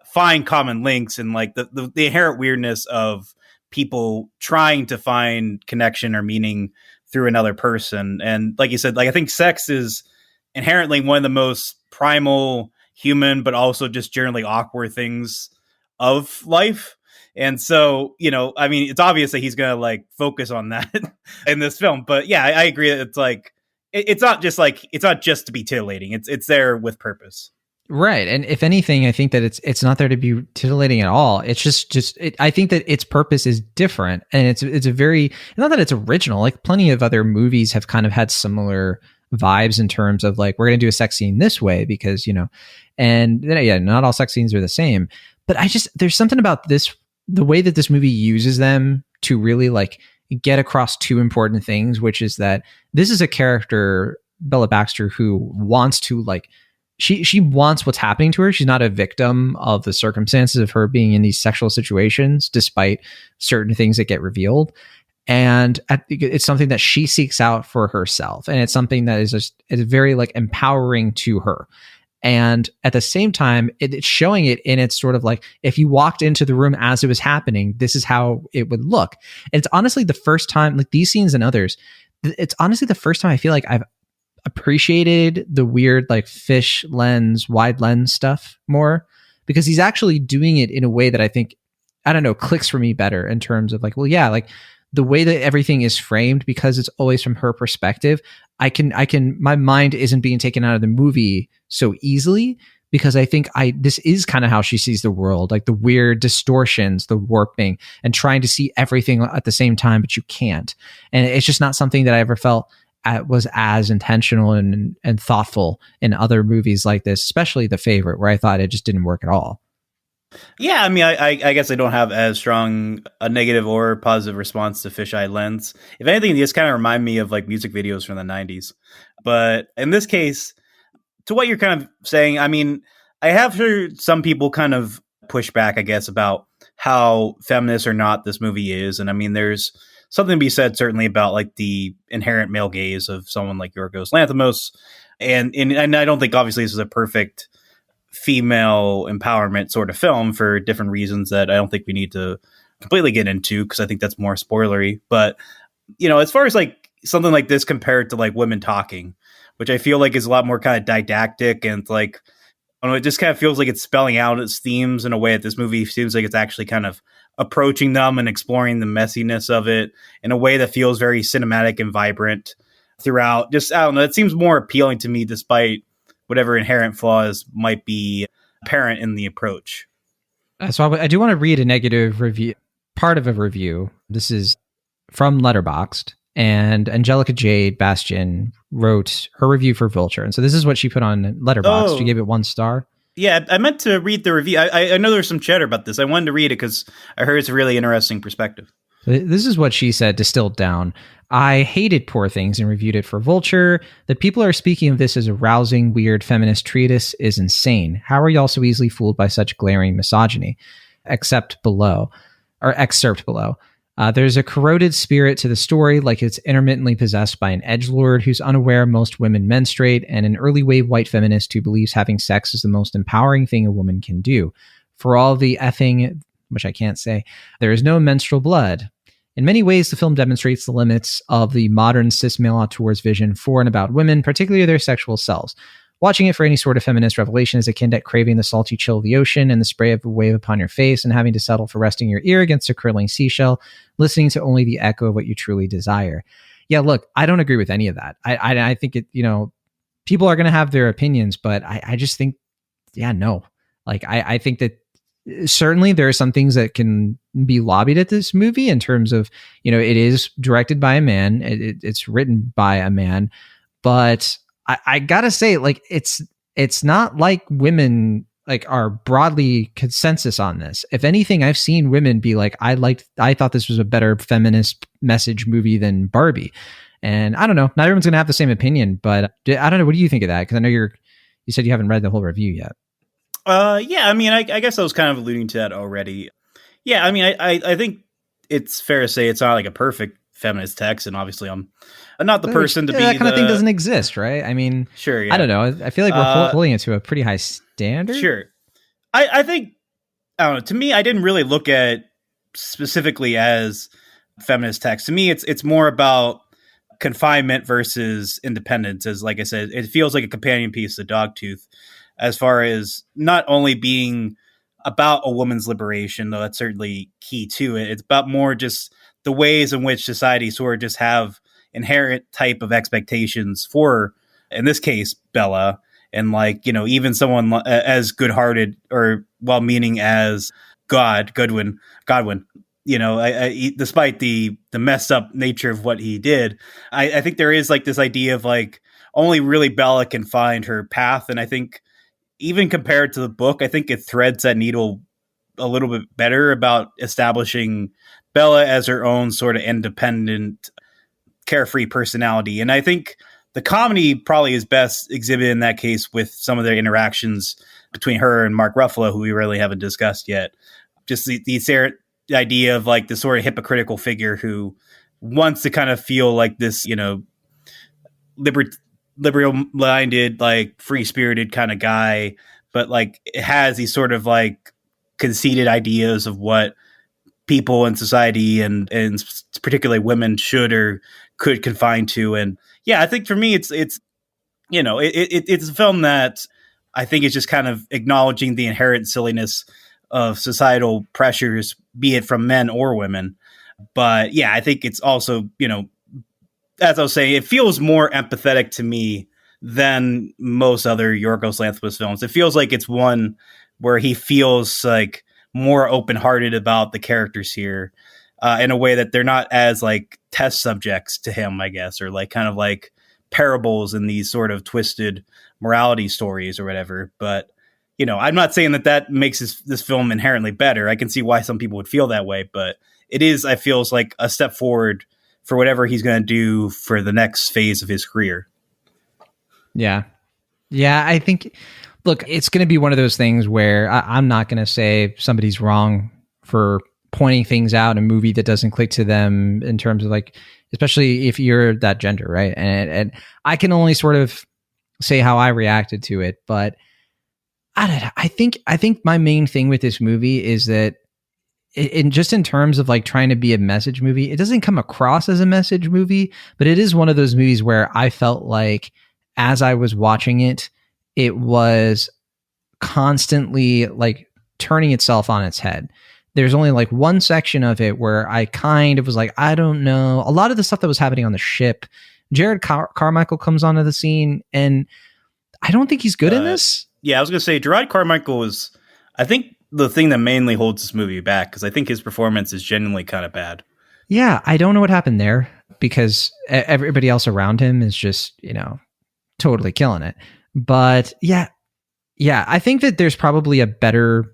[SPEAKER 3] find common links and like the inherent weirdness of people trying to find connection or meaning through another person. And like you said, like I think sex is inherently one of the most primal, human, but also just generally awkward things of life. And so, it's obvious that he's going to like focus on that in this film. But yeah, I agree that it's like, it's not just to be titillating. It's there with purpose.
[SPEAKER 1] Right. And if anything, I think that it's not there to be titillating at all. It's just I think that its purpose is different, and it's a very, not that it's original, like plenty of other movies have kind of had similar vibes in terms of like, we're going to do a sex scene this way because, and then, not all sex scenes are the same, but there's something about this, the way that this movie uses them to really like get across two important things, which is that this is a character, Bella Baxter, who wants to like, she wants what's happening to her. She's not a victim of the circumstances of her being in these sexual situations, despite certain things that get revealed. And it's something that she seeks out for herself. And it's something that is very like empowering to her. And at the same time, it's showing it in its sort of like, if you walked into the room as it was happening, this is how it would look. And it's honestly the first time, like these scenes and others, it's honestly the first time I feel like I've appreciated the weird like wide lens stuff more, because he's actually doing it in a way that I think I don't know, clicks for me better in terms of like, well, yeah, like the way that everything is framed, because it's always from her perspective, my mind isn't being taken out of the movie so easily, because I think this is kind of how she sees the world, like the weird distortions, the warping, and trying to see everything at the same time, but you can't. And it's just not something that I ever felt was as intentional and thoughtful in other movies like this, especially The Favorite, where I thought it just didn't work at all.
[SPEAKER 3] Yeah, I mean, I guess I don't have as strong a negative or positive response to Fisheye Lens. If anything, these kind of remind me of like music videos from the 90s. But in this case, to what you're kind of saying, I mean, I have heard some people kind of push back, I guess, about how feminist or not this movie is. And I mean, there's something to be said certainly about like the inherent male gaze of someone like Yorgos Lanthimos. And I don't think obviously this is a perfect female empowerment sort of film for different reasons that I don't think we need to completely get into, because I think that's more spoilery. But, you know, as far as like something like this compared to like Women Talking, which I feel like is a lot more kind of didactic and like, I don't know, it just kind of feels like it's spelling out its themes in a way that this movie seems like it's actually kind of approaching them and exploring the messiness of it in a way that feels very cinematic and vibrant throughout. Just, I don't know, it seems more appealing to me despite whatever inherent flaws might be apparent in the approach.
[SPEAKER 1] So I do want to read a negative review, part of a review. This is from Letterboxd, and Angelica Jade Bastian wrote her review for Vulture. And so this is what she put on Letterboxd.
[SPEAKER 3] Oh.
[SPEAKER 1] She gave it 1 star.
[SPEAKER 3] Yeah, I meant to read the review. I know there's some chatter about this. I wanted to read it because I heard it's a really interesting perspective.
[SPEAKER 1] This is what she said, distilled down. I hated Poor Things and reviewed it for Vulture. That people are speaking of this as a rousing, weird feminist treatise is insane. How are y'all so easily fooled by such glaring misogyny? Excerpt below. There's a corroded spirit to the story, like it's intermittently possessed by an edgelord who's unaware most women menstruate, and an early wave white feminist who believes having sex is the most empowering thing a woman can do. For all the effing, which I can't say, there is no menstrual blood. In many ways, the film demonstrates the limits of the modern cis male auteur's vision for and about women, particularly their sexual selves. Watching it for any sort of feminist revelation is akin to craving the salty chill of the ocean and the spray of a wave upon your face and having to settle for resting your ear against a curling seashell, listening to only the echo of what you truly desire. Yeah, look, I don't agree with any of that. I think it, you know, people are going to have their opinions, but I just think, yeah, no. Like, I think that certainly there are some things that can be lobbied at this movie in terms of, you know, it is directed by a man, it's written by a man, but I gotta say, like, it's not like women like are broadly consensus on this. If anything, I've seen women be like, I thought this was a better feminist message movie than Barbie. And I don't know, not everyone's gonna have the same opinion, but I don't know. What do you think of that? Because I know you said you haven't read the whole review yet.
[SPEAKER 3] Yeah, I mean, I guess I was kind of alluding to that already. Yeah, I mean, I think it's fair to say it's not like a perfect feminist text, and obviously I'm not the person to be
[SPEAKER 1] that kind of thing doesn't exist, right? I mean,
[SPEAKER 3] sure. Yeah.
[SPEAKER 1] I don't know. I feel like we're holding it to a pretty high standard.
[SPEAKER 3] Sure. I think, I don't know. To me, I didn't really look at specifically as feminist text. To me, it's more about confinement versus independence. As like I said, it feels like a companion piece to Dogtooth, as far as not only being about a woman's liberation, though that's certainly key to it. It's about more just the ways in which society sort of just have inherent type of expectations for, in this case, Bella, and like, you know, even someone as good-hearted or well-meaning as Godwin, you know, despite the messed up nature of what he did, I think there is like this idea of like only really Bella can find her path. And I think even compared to the book, I think it threads that needle a little bit better about establishing Bella as her own sort of independent, carefree personality. And I think the comedy probably is best exhibited in that case with some of their interactions between her and Mark Ruffalo, who we really haven't discussed yet. Just the idea of like the sort of hypocritical figure who wants to kind of feel like this, you know, liberal-minded, like free-spirited kind of guy, but like it has these sort of like conceited ideas of what people in society and particularly women should or could confine to. And yeah, I think for me, it's you know, it's a film that I think is just kind of acknowledging the inherent silliness of societal pressures, be it from men or women. But yeah, I think it's also, as I was saying, it feels more empathetic to me than most other Yorgos Lanthimos films. It feels like it's one where he feels like more open-hearted about the characters here, in a way that they're not as like test subjects to him, I guess, or like kind of like parables in these sort of twisted morality stories or whatever. But, I'm not saying that makes this film inherently better. I can see why some people would feel that way, but it is, I feel, like a step forward for whatever he's going to do for the next phase of his career.
[SPEAKER 1] Yeah. Yeah, I think, look, it's going to be one of those things where I'm not going to say somebody's wrong for pointing things out in a movie that doesn't click to them in terms of like, especially if you're that gender, right? And I can only sort of say how I reacted to it, but I don't know. I think my main thing with this movie is that in terms of like trying to be a message movie, it doesn't come across as a message movie, but it is one of those movies where I felt like as I was watching it, it was constantly like turning itself on its head. There's only like one section of it where I kind of was like, I don't know. A lot of the stuff that was happening on the ship, Jared Carmichael comes onto the scene, and I don't think he's good in this.
[SPEAKER 3] Yeah, I was going to say, Gerard Carmichael is, I think, the thing that mainly holds this movie back, because I think his performance is genuinely kind of bad.
[SPEAKER 1] Yeah, I don't know what happened there, because everybody else around him is just, totally killing it. But yeah, I think that there's probably a better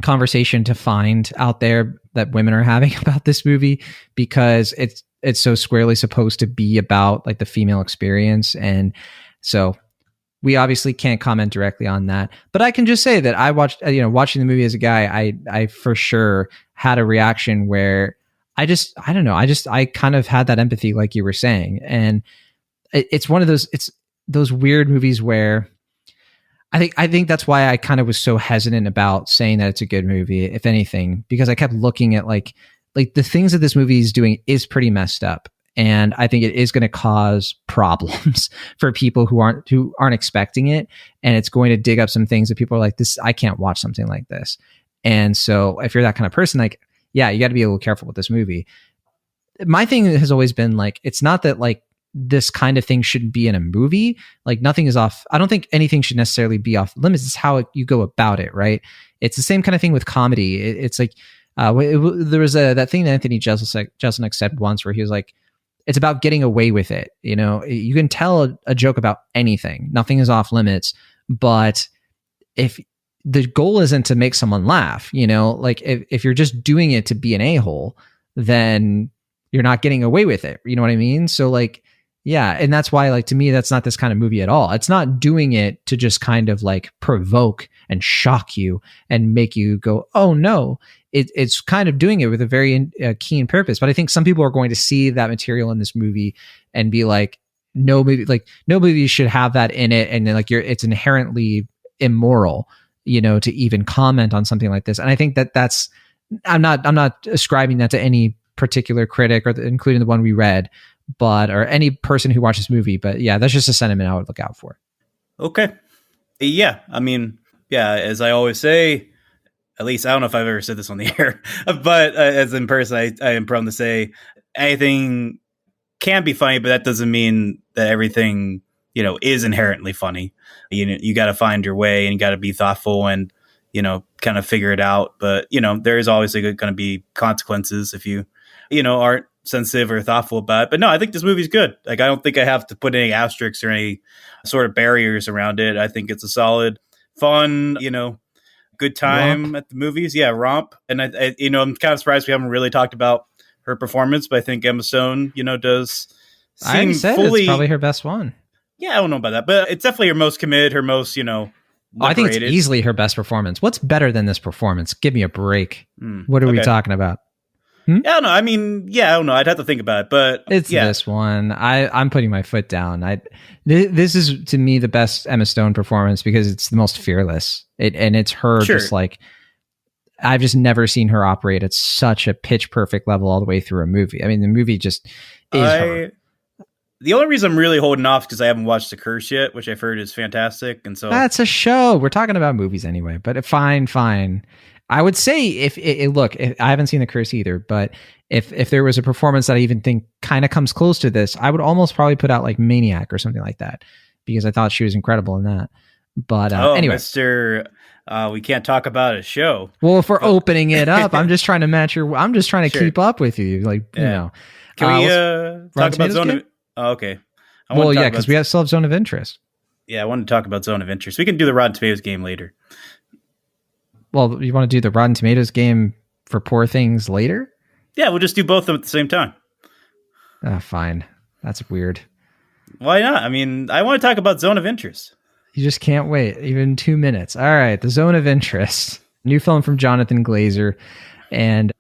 [SPEAKER 1] conversation to find out there that women are having about this movie, because it's so squarely supposed to be about like the female experience. And so we obviously can't comment directly on that, but I can just say that I watched, watching the movie as a guy, I for sure had a reaction where I kind of had that empathy, like you were saying. And it's one of those weird movies where I think that's why I kind of was so hesitant about saying that it's a good movie, if anything, because I kept looking at like the things that this movie is doing is pretty messed up. And I think it is going to cause problems for people who aren't expecting it. And it's going to dig up some things that people are like, I can't watch something like this. And so if you're that kind of person, like, yeah, you got to be a little careful with this movie. My thing has always been like, it's not that like this kind of thing shouldn't be in a movie. Like nothing is off. I don't think anything should necessarily be off limits. It's how you go about it, right? It's the same kind of thing with comedy. It's like, there was that thing that Anthony Jeselnik said once where he was like, it's about getting away with it. You can tell a joke about anything. Nothing is off limits. But if the goal isn't to make someone laugh, like if you're just doing it to be an a-hole, then you're not getting away with it. You know what I mean? So like, yeah. And that's why, like, to me, that's not this kind of movie at all. It's not doing it to just kind of like provoke and shock you and make you go, oh no. It's kind of doing it with a very keen purpose. But I think some people are going to see that material in this movie and be like, no movie should have that in it. And then like it's inherently immoral, to even comment on something like this. And I think that's, I'm not ascribing that to any particular critic, or including the one we read, or any person who watches this movie. But yeah, that's just a sentiment I would look out for.
[SPEAKER 3] Okay. Yeah. I mean, yeah, as I always say, at least I don't know if I've ever said this on the air, but as in person, I am prone to say anything can be funny, but that doesn't mean that everything, is inherently funny. You got to find your way, and you got to be thoughtful and, kind of figure it out. But, there is always going to be consequences if you, aren't sensitive or thoughtful about it. But no, I think this movie's good. Like, I don't think I have to put any asterisks or any sort of barriers around it. I think it's a solid, fun, good time romp at the movies. Yeah, romp. And I I'm kind of surprised we haven't really talked about her performance, but I think Emma Stone, does seem fully.
[SPEAKER 1] It's probably her best one.
[SPEAKER 3] Yeah, I don't know about that, but it's definitely her most committed, her most,
[SPEAKER 1] I think it's easily her best performance. What's better than this performance? Give me a break. What are we talking about?
[SPEAKER 3] Yeah, I don't know. I mean, I don't know. I'd have to think about it, but
[SPEAKER 1] it's this one. I'm putting my foot down. This is to me the best Emma Stone performance because it's the most fearless. And it's her just like, I've just never seen her operate at such a pitch perfect level all the way through a movie. I mean, the movie just is her.
[SPEAKER 3] The only reason I'm really holding off because I haven't watched The Curse yet, which I've heard is fantastic, and so
[SPEAKER 1] that's a show. We're talking about movies anyway, but fine. I would say if I haven't seen The Curse either, but if there was a performance that I even think kind of comes close to this, I would almost probably put out like Maniac or something like that, because I thought she was incredible in that. But anyway,
[SPEAKER 3] Mr. We can't talk about a show.
[SPEAKER 1] Well, if we're opening it up, I'm just trying to match I'm just trying to keep up with you, like you know.
[SPEAKER 3] Can we talk about Zone of? Oh, okay.
[SPEAKER 1] Well, yeah, because we still have Zone of Interest.
[SPEAKER 3] Yeah, I want to talk about Zone of Interest. We can do the Rotten Tomatoes game later.
[SPEAKER 1] Well, you want to do the Rotten Tomatoes game for Poor Things later?
[SPEAKER 3] Yeah, we'll just do both of them at the same time.
[SPEAKER 1] Fine. That's weird.
[SPEAKER 3] Why not? I mean, I want to talk about Zone of Interest.
[SPEAKER 1] You just can't wait even 2 minutes. All right, the Zone of Interest, new film from Jonathan Glazer, and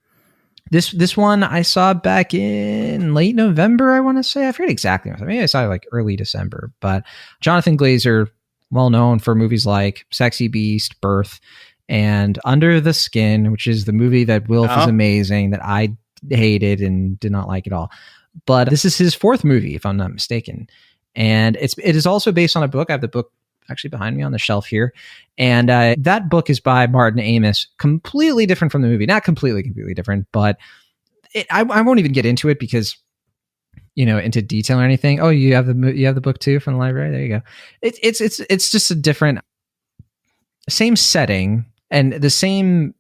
[SPEAKER 1] this one I saw back in late November. I want to say, I forget exactly. Maybe I saw it like early December. But Jonathan Glazer, well known for movies like Sexy Beast, Birth, and Under the Skin, which is the movie that Wilf is amazing, that I hated and did not like at all. But this is his fourth movie, if I'm not mistaken. And it is also based on a book. I have the book actually behind me on the shelf here. And that book is by Martin Amis, completely different from the movie. Not completely different, but I won't even get into it because, you know, into detail or anything. Oh, you have the book too from the library? There you go. It's just a different, same setting and the same,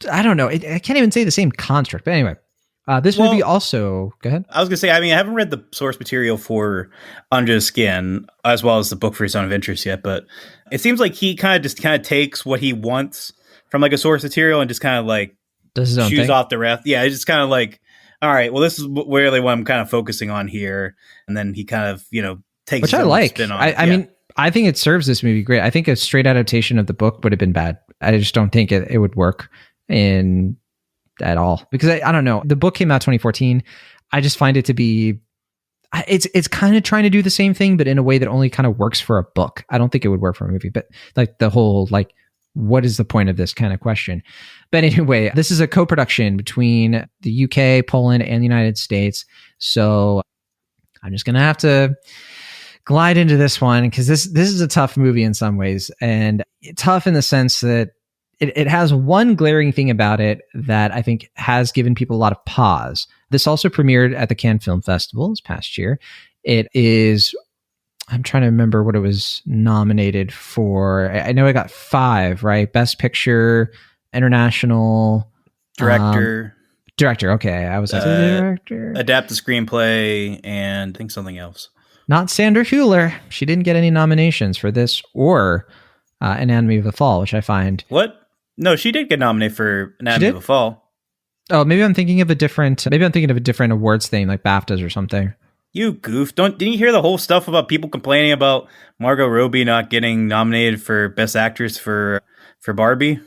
[SPEAKER 1] I don't know. I can't even say the same construct, but anyway. This movie also, go ahead.
[SPEAKER 3] I was going to say, I mean, I haven't read the source material for Under the Skin as well as the book for Zone of Interest yet, but it seems like he kind of takes what he wants from like a source material and just kind of like chews off the rest. Yeah, it's just kind of like, all right, well, this is really what I'm kind of focusing on here. And then he kind of, you know, takes
[SPEAKER 1] which I like. Spin on I mean, I think it serves this movie great. I think a straight adaptation of the book would have been bad. I just don't think it would work in at all, because I don't know, the book came out 2014. I just find it to be, it's kind of trying to do the same thing, but in a way that only kind of works for a book. I don't think it would work for a movie, but like the whole, like, what is the point of this kind of question? But anyway, this is a co-production between the UK, Poland, and the United States. So I'm just going to have to glide into this one, because this is a tough movie in some ways, and tough in the sense that it has one glaring thing about it that I think has given people a lot of pause. This also premiered at the Cannes Film Festival this past year. It is, I'm trying to remember what it was nominated for. I know it got 5, right? Best Picture, International,
[SPEAKER 3] Director.
[SPEAKER 1] Director, okay. I was like, director.
[SPEAKER 3] Adapt the Screenplay, and I think something else.
[SPEAKER 1] Not Sandra Hüller. She didn't get any nominations for this or Anatomy of the Fall, which I find...
[SPEAKER 3] What? No, she did get nominated for Anatomy of the Fall.
[SPEAKER 1] Oh, maybe I'm thinking of a different awards thing, like BAFTAs or something.
[SPEAKER 3] You goof. Didn't you hear the whole stuff about people complaining about Margot Robbie not getting nominated for Best Actress for Barbie?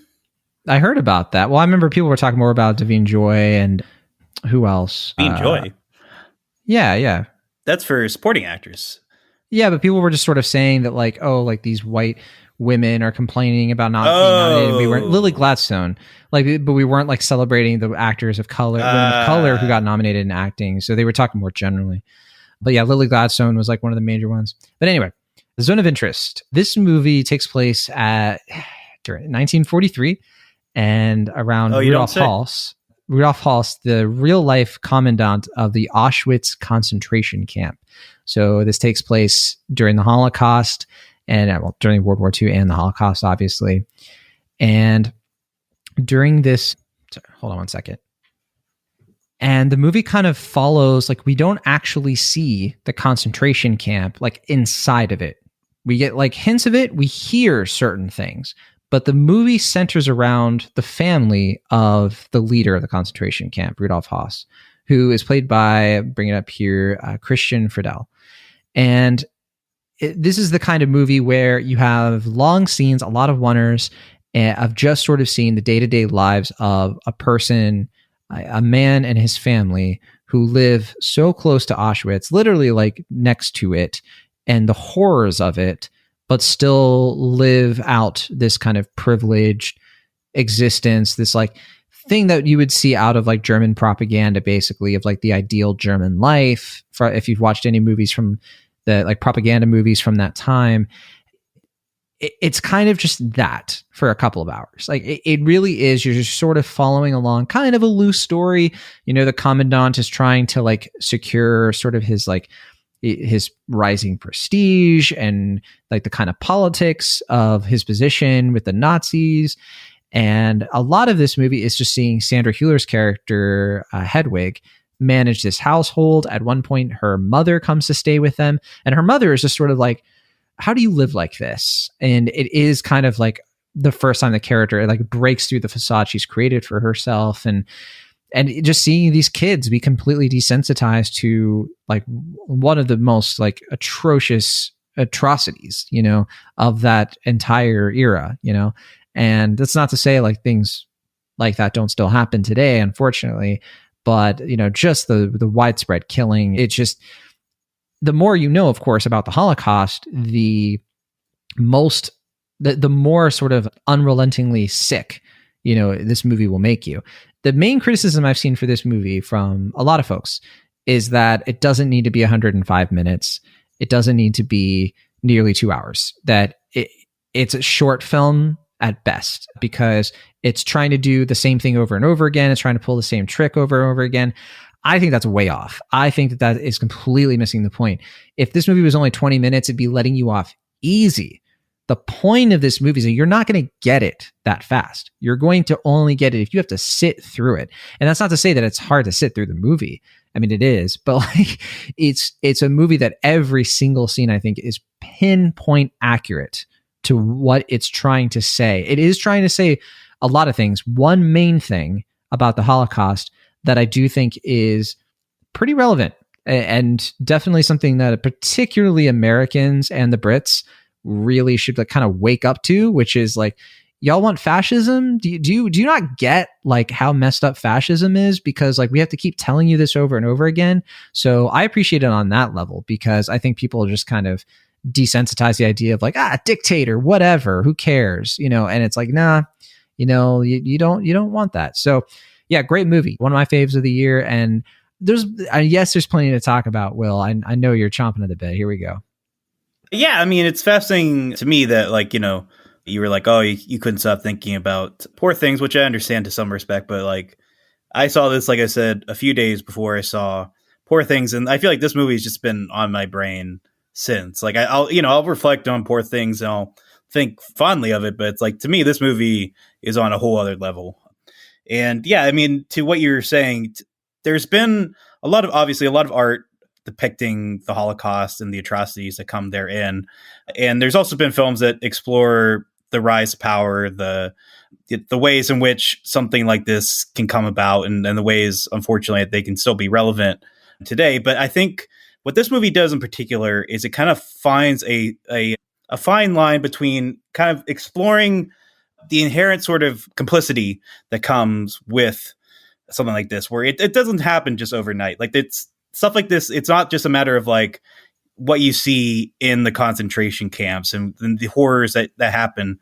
[SPEAKER 1] I heard about that. Well, I remember people were talking more about Davine Joy and who else?
[SPEAKER 3] Davine Joy?
[SPEAKER 1] Yeah.
[SPEAKER 3] That's for supporting actress.
[SPEAKER 1] Yeah, but people were just sort of saying that, like, oh, like these white women are complaining about not being nominated. We weren't Lily Gladstone, but we weren't like celebrating the actors of color, women of color who got nominated in acting. So they were talking more generally. But yeah, Lily Gladstone was like one of the major ones. But anyway, The Zone of Interest. This movie takes place during 1943 and around Rudolf Hals. Rudolf Hals, the real life commandant of the Auschwitz concentration camp. So this takes place during the Holocaust and during World War II and the Holocaust, obviously. And during this, hold on one second. And the movie kind of follows, like, we don't actually see the concentration camp, like, inside of it. We get, like, hints of it. We hear certain things. But the movie centers around the family of the leader of the concentration camp, Rudolf Hals, who is played by, bring it up here, Christian Friedel. And this is the kind of movie where you have long scenes, a lot of one-ers, of just sort of seeing the day-to-day lives of a person, a man and his family who live so close to Auschwitz, literally like next to it, and the horrors of it, but still live out this kind of privileged existence, this like thing that you would see out of like German propaganda, basically, of like the ideal German life. If you've watched any movies from the like propaganda movies from that time, it's kind of just that for a couple of hours. Like it really is. You're just sort of following along, kind of a loose story. The commandant is trying to like secure sort of his rising prestige and like the kind of politics of his position with the Nazis. And a lot of this movie is just seeing Sandra Hüller's character, Hedwig, manage this household. At one point, her mother comes to stay with them, and her mother is just sort of like, how do you live like this? And it is kind of like the first time the character like breaks through the facade she's created for herself, and just seeing these kids be completely desensitized to like one of the most like atrocious atrocities, of that entire era, and that's not to say like things like that don't still happen today, unfortunately, but just the widespread killing, it's just, the more of course, about the Holocaust, the more sort of unrelentingly sick, this movie will make you. The main criticism I've seen for this movie from a lot of folks is that it doesn't need to be 105 minutes. It doesn't need to be nearly 2 hours. That it's a short film at best, because it's trying to do the same thing over and over again. It's trying to pull the same trick over and over again. I think that's way off. I think that is completely missing the point. If this movie was only 20 minutes, it'd be letting you off easy. The point of this movie is that you're not going to get it that fast. You're going to only get it if you have to sit through it. And that's not to say that it's hard to sit through the movie. I mean, it is, but like it's a movie that every single scene, I think, is pinpoint accurate to what it's trying to say. It is trying to say a lot of things. One main thing about the Holocaust that I do think is pretty relevant, and definitely something that particularly Americans and the Brits really should like kind of wake up to, which is like, y'all want fascism? Do you not get like how messed up fascism is? Because like we have to keep telling you this over and over again. So I appreciate it on that level, because I think people just kind of desensitize the idea of like, dictator, whatever, who cares, and it's like, nah, you don't want that. So yeah, great movie. One of my faves of the year. And there's plenty to talk about, Will. I know you're chomping at the bit. Here we go.
[SPEAKER 3] Yeah, I mean, it's fascinating to me that, like, you were like, oh, you couldn't stop thinking about Poor Things, which I understand to some respect. But, like, I saw this, like I said, a few days before I saw Poor Things. And I feel like this movie's just been on my brain since. Like, I'll reflect on Poor Things and I'll think fondly of it. But it's like, to me, this movie is on a whole other level. And, yeah, I mean, to what you're saying, there's been a lot of art depicting the Holocaust and the atrocities that come therein. And there's also been films that explore the rise of power, the ways in which something like this can come about, and the ways, unfortunately, that they can still be relevant today. But I think what this movie does in particular is it kind of finds a fine line between kind of exploring the inherent sort of complicity that comes with something like this, where it doesn't happen just overnight. Like, it's stuff like this, it's not just a matter of like what you see in the concentration camps and the horrors that happen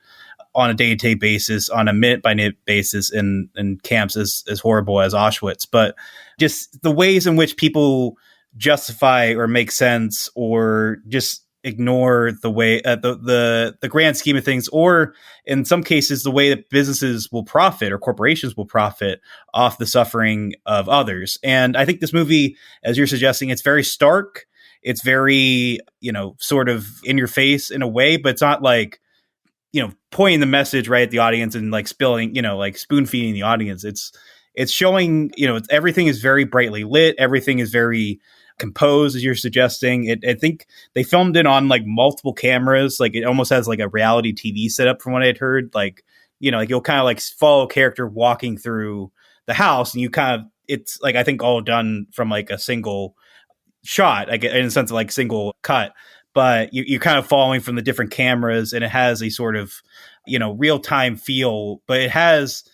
[SPEAKER 3] on a day-to-day basis, on a minute-by-minute basis in camps as horrible as Auschwitz, but just the ways in which people justify or make sense or just ignore the way the grand scheme of things, or in some cases the way that businesses will profit or corporations will profit off the suffering of others. And I think this movie, as you're suggesting, it's very stark, it's very sort of in your face in a way, but it's not like pointing the message right at the audience and like spilling like spoon feeding the audience. It's showing everything is very brightly lit, everything is very composed, as you're suggesting. I think they filmed it on like multiple cameras. Like, it almost has like a reality TV setup from what I had heard. Like, like you'll kind of like follow a character walking through the house, and it's like, I think all done from like a single shot, like in a sense of like single cut, but you're kind of following from the different cameras, and it has a sort of, real-time feel, but it has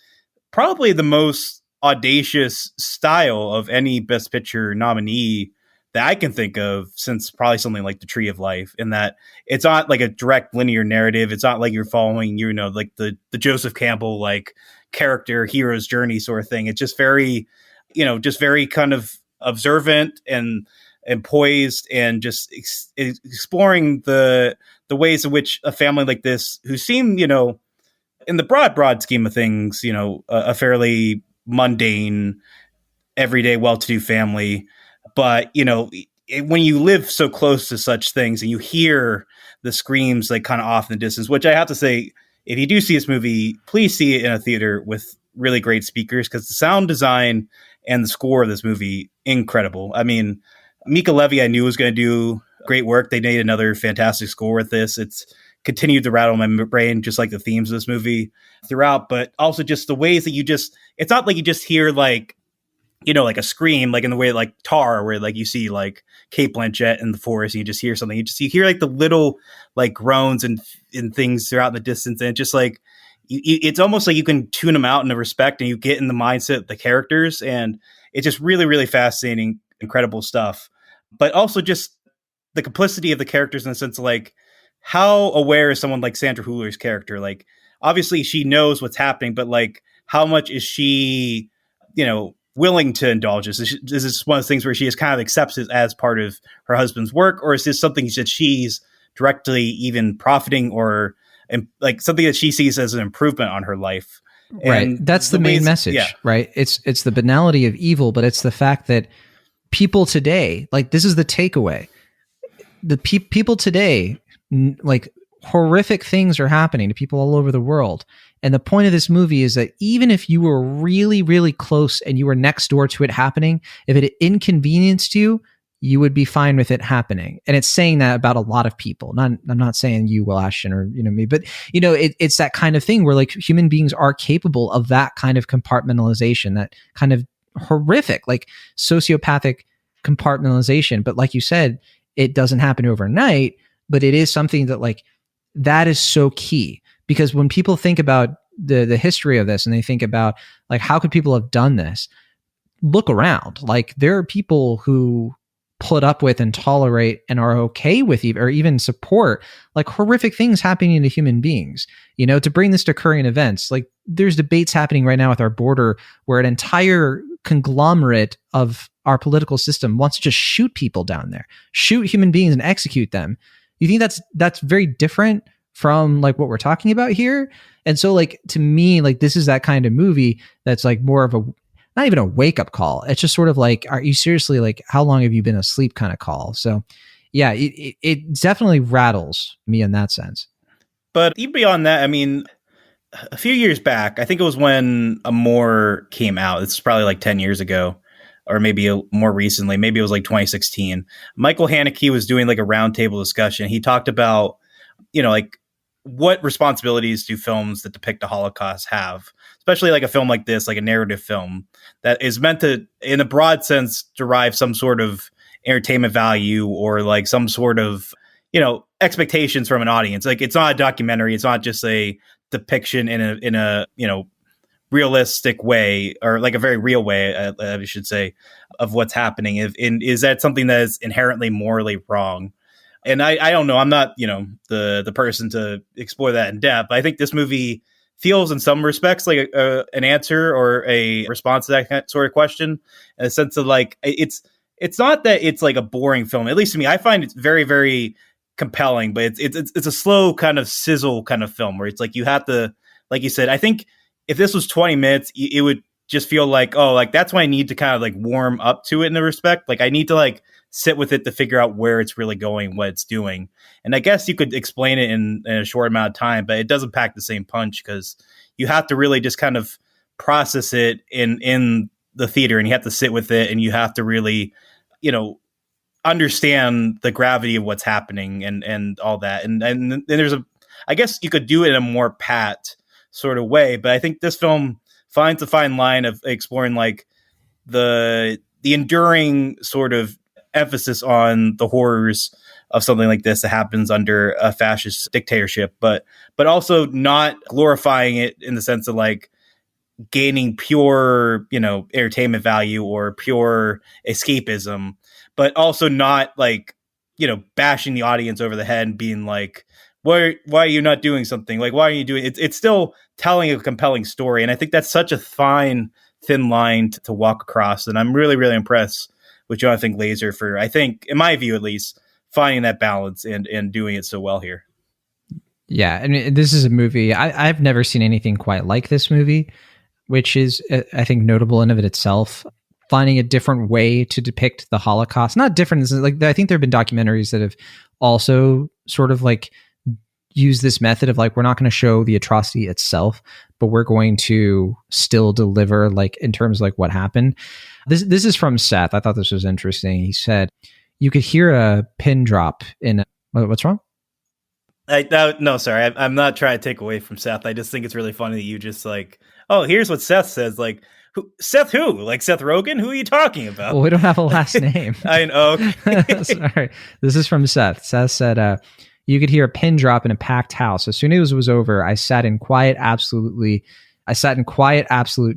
[SPEAKER 3] probably the most audacious style of any Best Picture nominee that I can think of since probably something like The Tree of Life, in that it's not like a direct linear narrative. It's not like you're following, like the Joseph Campbell, like character hero's journey sort of thing. It's just very, just very kind of observant and and poised, and just exploring the ways in which a family like this, who seem, in the broad scheme of things, a fairly mundane, everyday, well-to-do family. But, when you live so close to such things and you hear the screams like kind of off in the distance, which I have to say, if you do see this movie, please see it in a theater with really great speakers, because the sound design and the score of this movie, incredible. I mean, Mika Levy, I knew was going to do great work. They made another fantastic score with this. It's continued to rattle my brain, just like the themes of this movie throughout, but also just the ways that it's not like you just hear like, like a scream, like in the way like Tar, where like you see like Cate Blanchett in the forest and you just hear something. You hear like the little like groans and things throughout in the distance. And it just like, it's almost like you can tune them out in the respect, and you get in the mindset of the characters. And it's just really, really fascinating, incredible stuff. But also just the complicity of the characters, in the sense of like, how aware is someone like Sandra Hüller's character? Like, obviously she knows what's happening, but like, how much is she, willing to indulge this? Is this one of those things where she just kind of accepts it as part of her husband's work, or is this something that she's directly even profiting, or like something that she sees as an improvement on her life?
[SPEAKER 1] Right. And that's the main message, right? It's the banality of evil, but it's the fact that people today, like, this is the takeaway. The people today, like, horrific things are happening to people all over the world. And the point of this movie is that even if you were really, really close and you were next door to it happening, if it inconvenienced you, you would be fine with it happening. And it's saying that about a lot of people. I'm not saying you, Will, Ashton, or me, but it's that kind of thing where like human beings are capable of that kind of compartmentalization, that kind of horrific, like sociopathic compartmentalization. But like you said, it doesn't happen overnight, but it is something that like, that is so key. Because when people think about the history of this, and they think about like, how could people have done this? Look around. Like, there are people who put up with and tolerate and are okay with or even support like horrific things happening to human beings. To bring this to current events, like there's debates happening right now with our border where an entire conglomerate of our political system wants to just shoot people down there, shoot human beings and execute them. You think that's very different from like what we're talking about here? And so like, to me, like, this is that kind of movie that's like more of a, not even a wake up call. It's just sort of like, are you seriously, like, how long have you been asleep kind of call? So yeah, it definitely rattles me in that sense.
[SPEAKER 3] But even beyond that, I mean, a few years back, I think it was when Amor came out. This is probably like 10 years ago, or maybe more recently. Maybe it was like 2016. Michael Haneke was doing like a roundtable discussion. He talked about, like, what responsibilities do films that depict the Holocaust have, especially like a film like this, like a narrative film that is meant to, in a broad sense, derive some sort of entertainment value, or like some sort of, expectations from an audience. Like, it's not a documentary. It's not just a depiction in a realistic way, or like a very real way, I should say, of what's happening. Is that something that is inherently morally wrong? And I don't know. I'm not, the person to explore that in depth. But I think this movie feels in some respects like an answer or a response to that sort of question, in the sense of like, it's not that it's like a boring film. At least to me, I find it's very, very compelling, but it's a slow kind of sizzle kind of film where it's like, you have to, like you said, I think if this was 20 minutes, it would just feel like, oh, like that's why I need to kind of like warm up to it in the respect. Like, I need to like sit with it to figure out where it's really going, what it's doing. And I guess you could explain it in a short amount of time, but it doesn't pack the same punch, because you have to really just kind of process it in the theater, and you have to sit with it, and you have to really, understand the gravity of what's happening and all that. And there's I guess you could do it in a more pat sort of way, but I think this film finds a fine line of exploring like the enduring sort of emphasis on the horrors of something like this that happens under a fascist dictatorship, but also not glorifying it in the sense of like gaining pure, entertainment value or pure escapism, but also not like, bashing the audience over the head and being like, why are you not doing something? Like, why are you doing it? It's still telling a compelling story. And I think that's such a fine, thin line to walk across. And I'm really, really impressed Jonathan Glazer for, I think, in my view at least, finding that balance and doing it so well here.
[SPEAKER 1] Yeah, I mean, this is a movie, I've never seen anything quite like this movie, which is, I think, notable in of it itself. Finding a different way to depict the Holocaust. Not different, like I think there have been documentaries that have also sort of like used this method of like, we're not going to show the atrocity itself, but we're going to still deliver like in terms of like what happened. This is from Seth. I thought this was interesting. He said, you could hear a pin drop in, what's wrong?
[SPEAKER 3] No, sorry. I'm not trying to take away from Seth. I just think it's really funny that you just like, oh, here's what Seth says. Like, Seth who? Like Seth Rogen? Who are you talking about?
[SPEAKER 1] Well, we don't have a last name.
[SPEAKER 3] I know. Okay.
[SPEAKER 1] Sorry. This is from Seth. Seth said, you could hear a pin drop in a packed house. As soon as it was over, I sat in quiet, absolute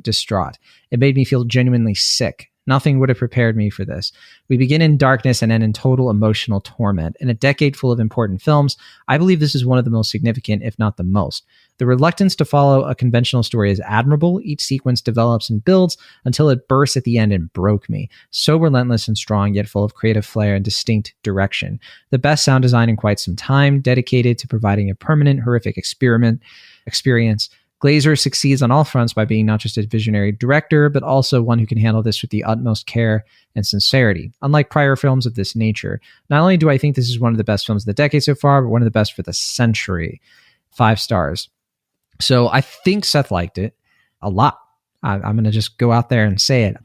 [SPEAKER 1] distraught. It made me feel genuinely sick. Nothing would have prepared me for this. We begin in darkness and end in total emotional torment. In a decade full of important films, I believe this is one of the most significant, if not the most. The reluctance to follow a conventional story is admirable. Each sequence develops and builds until it bursts at the end and broke me. So relentless and strong, yet full of creative flair and distinct direction. The best sound design in quite some time, dedicated to providing a permanent, horrific experience. Glazer succeeds on all fronts by being not just a visionary director, but also one who can handle this with the utmost care and sincerity. Unlike prior films of this nature, not only do I think this is one of the best films of the decade so far, but one of the best for the century. 5 stars. So I think Seth liked it a lot. I'm going to just go out there and say it.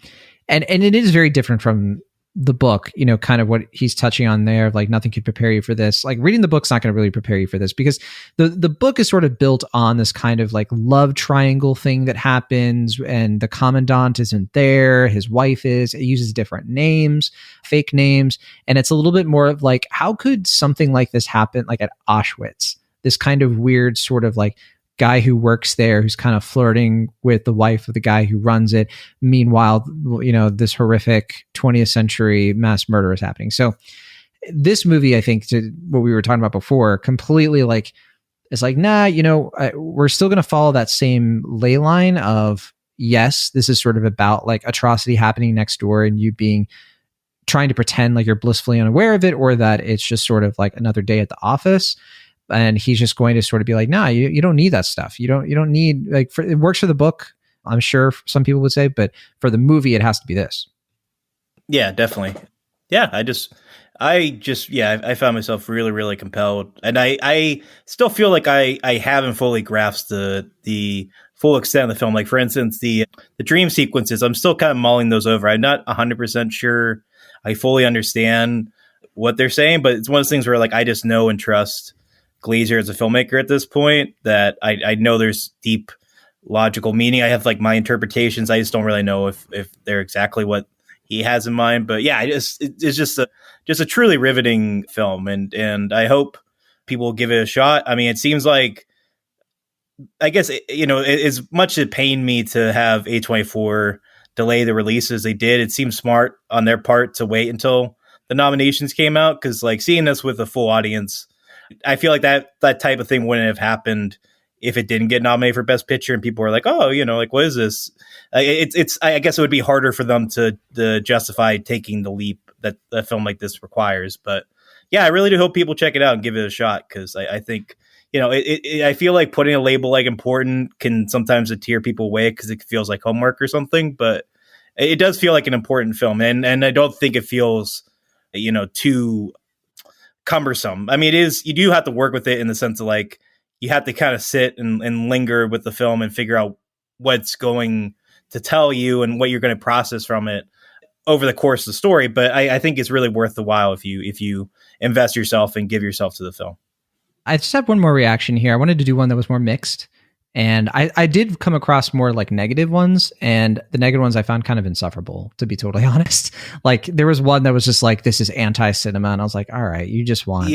[SPEAKER 1] And it is very different from the book, you know, kind of what he's touching on there, like nothing could prepare you for this. Like reading the book's not going to really prepare you for this, because the book is sort of built on this kind of like love triangle thing that happens, and the commandant isn't there, his wife is, it uses different names, fake names, and it's a little bit more of like, how could something like this happen like at Auschwitz? This kind of weird sort of like guy who works there who's kind of flirting with the wife of the guy who runs it. Meanwhile, you know, this horrific 20th century mass murder is happening. So this movie, I think, to what we were talking about before, completely like, it's like, nah, you know, we're still going to follow that same ley line of, yes, this is sort of about like atrocity happening next door and you trying to pretend like you're blissfully unaware of it, or that it's just sort of like another day at the office. And he's just going to sort of be like, nah, you don't need that stuff. You don't need, like, it works for the book, I'm sure some people would say, but for the movie, it has to be this.
[SPEAKER 3] Yeah, definitely. Yeah, I found myself really, really compelled. And I still feel like I haven't fully grasped the full extent of the film. Like, for instance, the dream sequences, I'm still kind of mulling those over. I'm not 100% sure I fully understand what they're saying, but it's one of those things where like I just know and trust Glazer as a filmmaker at this point, that I know there's deep logical meaning. I have like my interpretations. I just don't really know if they're exactly what he has in mind. But yeah, it's just a truly riveting film, and I hope people will give it a shot. I mean, it seems like, I guess, as much as it pained me to have A24 delay the release as they did, it seemed smart on their part to wait until the nominations came out, because like seeing this with a full audience, I feel like that type of thing wouldn't have happened if it didn't get nominated for Best Picture and people were like, oh, like, what is this? I guess it would be harder for them to justify taking the leap that a film like this requires. But yeah, I really do hope people check it out and give it a shot, because I think, I feel like putting a label like important can sometimes deter people away because it feels like homework or something. But it does feel like an important film. And I don't think it feels, too cumbersome. I mean, you do have to work with it in the sense of like, you have to kind of sit and linger with the film and figure out what's going to tell you and what you're going to process from it over the course of the story. But I think it's really worth the while if you invest yourself and give yourself to the film.
[SPEAKER 1] I just have one more reaction here. I wanted to do one that was more mixed. And I did come across more like negative ones, and the negative ones I found kind of insufferable, to be totally honest. Like there was one that was just like, this is anti-cinema. And I was like, all right, you just want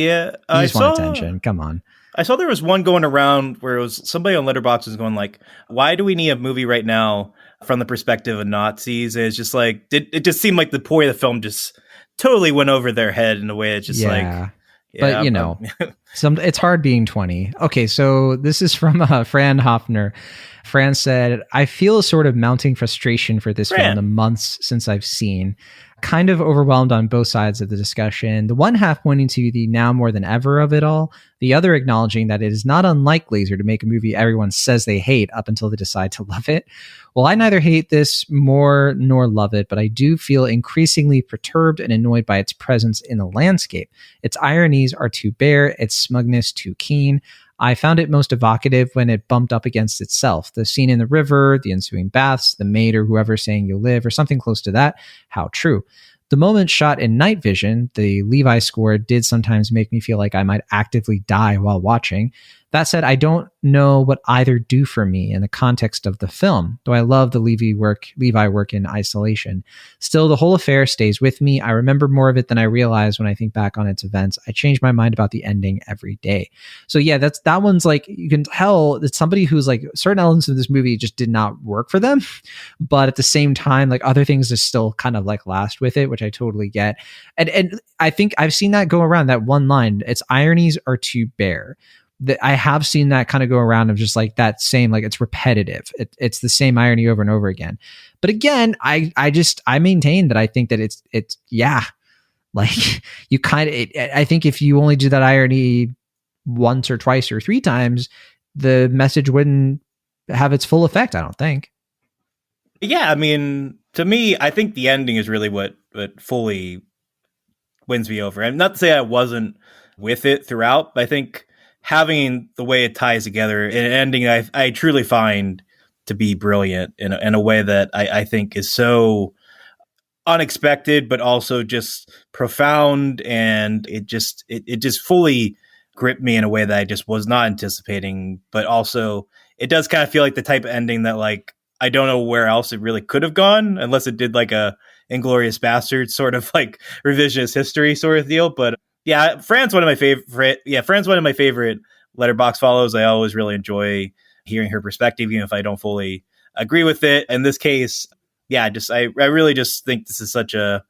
[SPEAKER 1] attention. Come on.
[SPEAKER 3] I saw there was one going around where it was somebody on Letterboxd was going like, why do we need a movie right now from the perspective of Nazis? And it's just like, it just seemed like the point of the film just totally went over their head in a way. It's just like,
[SPEAKER 1] but it's hard being 20. Okay, so this is from Fran Hoffner. Fran said, I feel a sort of mounting frustration for this film in the months since I've seen. kind of overwhelmed on both sides of the discussion. The one half pointing to the now more than ever of it all, the other acknowledging that it is not unlike Glazer to make a movie everyone says they hate up until they decide to love it. Well, I neither hate this more nor love it, but I do feel increasingly perturbed and annoyed by its presence in the landscape. Its ironies are too bare, its smugness too keen. I found it most evocative when it bumped up against itself. The scene in the river, the ensuing baths, the maid or whoever saying you'll live, or something close to that. How true. The moment shot in night vision, the Levi score did sometimes make me feel like I might actively die while watching. That said, I don't know what either do for me in the context of the film, though I love the Levi work in isolation. Still, the whole affair stays with me. I remember more of it than I realize when I think back on its events. I change my mind about the ending every day. So yeah, that one's like, you can tell that somebody who's like, certain elements of this movie just did not work for them, but at the same time, like other things just still kind of like last with it, which I totally get. And I think I've seen that go around, that one line, its ironies are too bare. That I have seen that kind of go around of just like that same, like it's repetitive. It's the same irony over and over again. But again, I maintain that I think that it's yeah, like you kind of, I think if you only do that irony once or twice or three times, the message wouldn't have its full effect, I don't think.
[SPEAKER 3] Yeah, I mean, to me, I think the ending is really what fully wins me over. And not to say I wasn't with it throughout, but I think having the way it ties together in an ending I truly find to be brilliant in a way that I think is so unexpected, but also just profound. And it just fully gripped me in a way that I just was not anticipating. But also it does kind of feel like the type of ending that like, I don't know where else it really could have gone unless it did like a Inglourious Basterds sort of like revisionist history sort of deal. But yeah, Fran's one of my favorite. Yeah, Fran's one of my favorite Letterboxd follows. I always really enjoy hearing her perspective, even if I don't fully agree with it. In this case, yeah, I really just think this is such a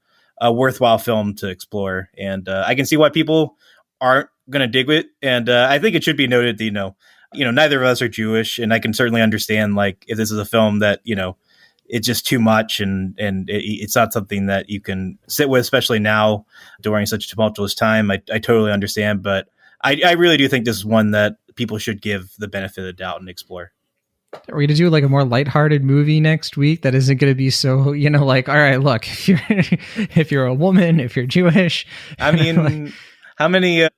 [SPEAKER 3] worthwhile film to explore, and I can see why people aren't going to dig it. And I think it should be noted that you know, neither of us are Jewish, and I can certainly understand like if this is a film that it's just too much and it's not something that you can sit with, especially now during such a tumultuous time. I totally understand, but I really do think this is one that people should give the benefit of the doubt and explore.
[SPEAKER 1] Are we going to do like a more lighthearted movie next week that isn't going to be so, like, all right, look, if you're a woman, if you're Jewish.
[SPEAKER 3] I mean, like, how many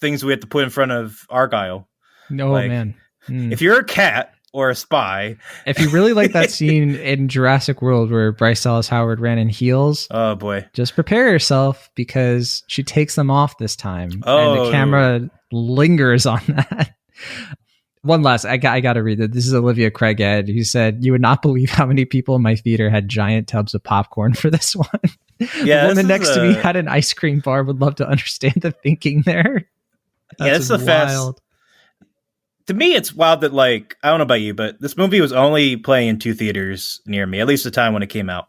[SPEAKER 3] things do we have to put in front of Argylle?
[SPEAKER 1] No, like, man.
[SPEAKER 3] If you're a cat, or a spy.
[SPEAKER 1] If you really like that scene in Jurassic World where Bryce Dallas Howard ran in heels,
[SPEAKER 3] oh boy,
[SPEAKER 1] just prepare yourself because she takes them off this time, and the camera lingers on that. One last, I got to read it. This is Olivia Craighead, who said, "You would not believe how many people in my theater had giant tubs of popcorn for this one."
[SPEAKER 3] Yeah,
[SPEAKER 1] the woman next to me had an ice cream bar. Would love to understand the thinking there.
[SPEAKER 3] That's this is a wild. To me, it's wild that, like, I don't know about you, but this movie was only playing in 2 theaters near me, at least the time when it came out.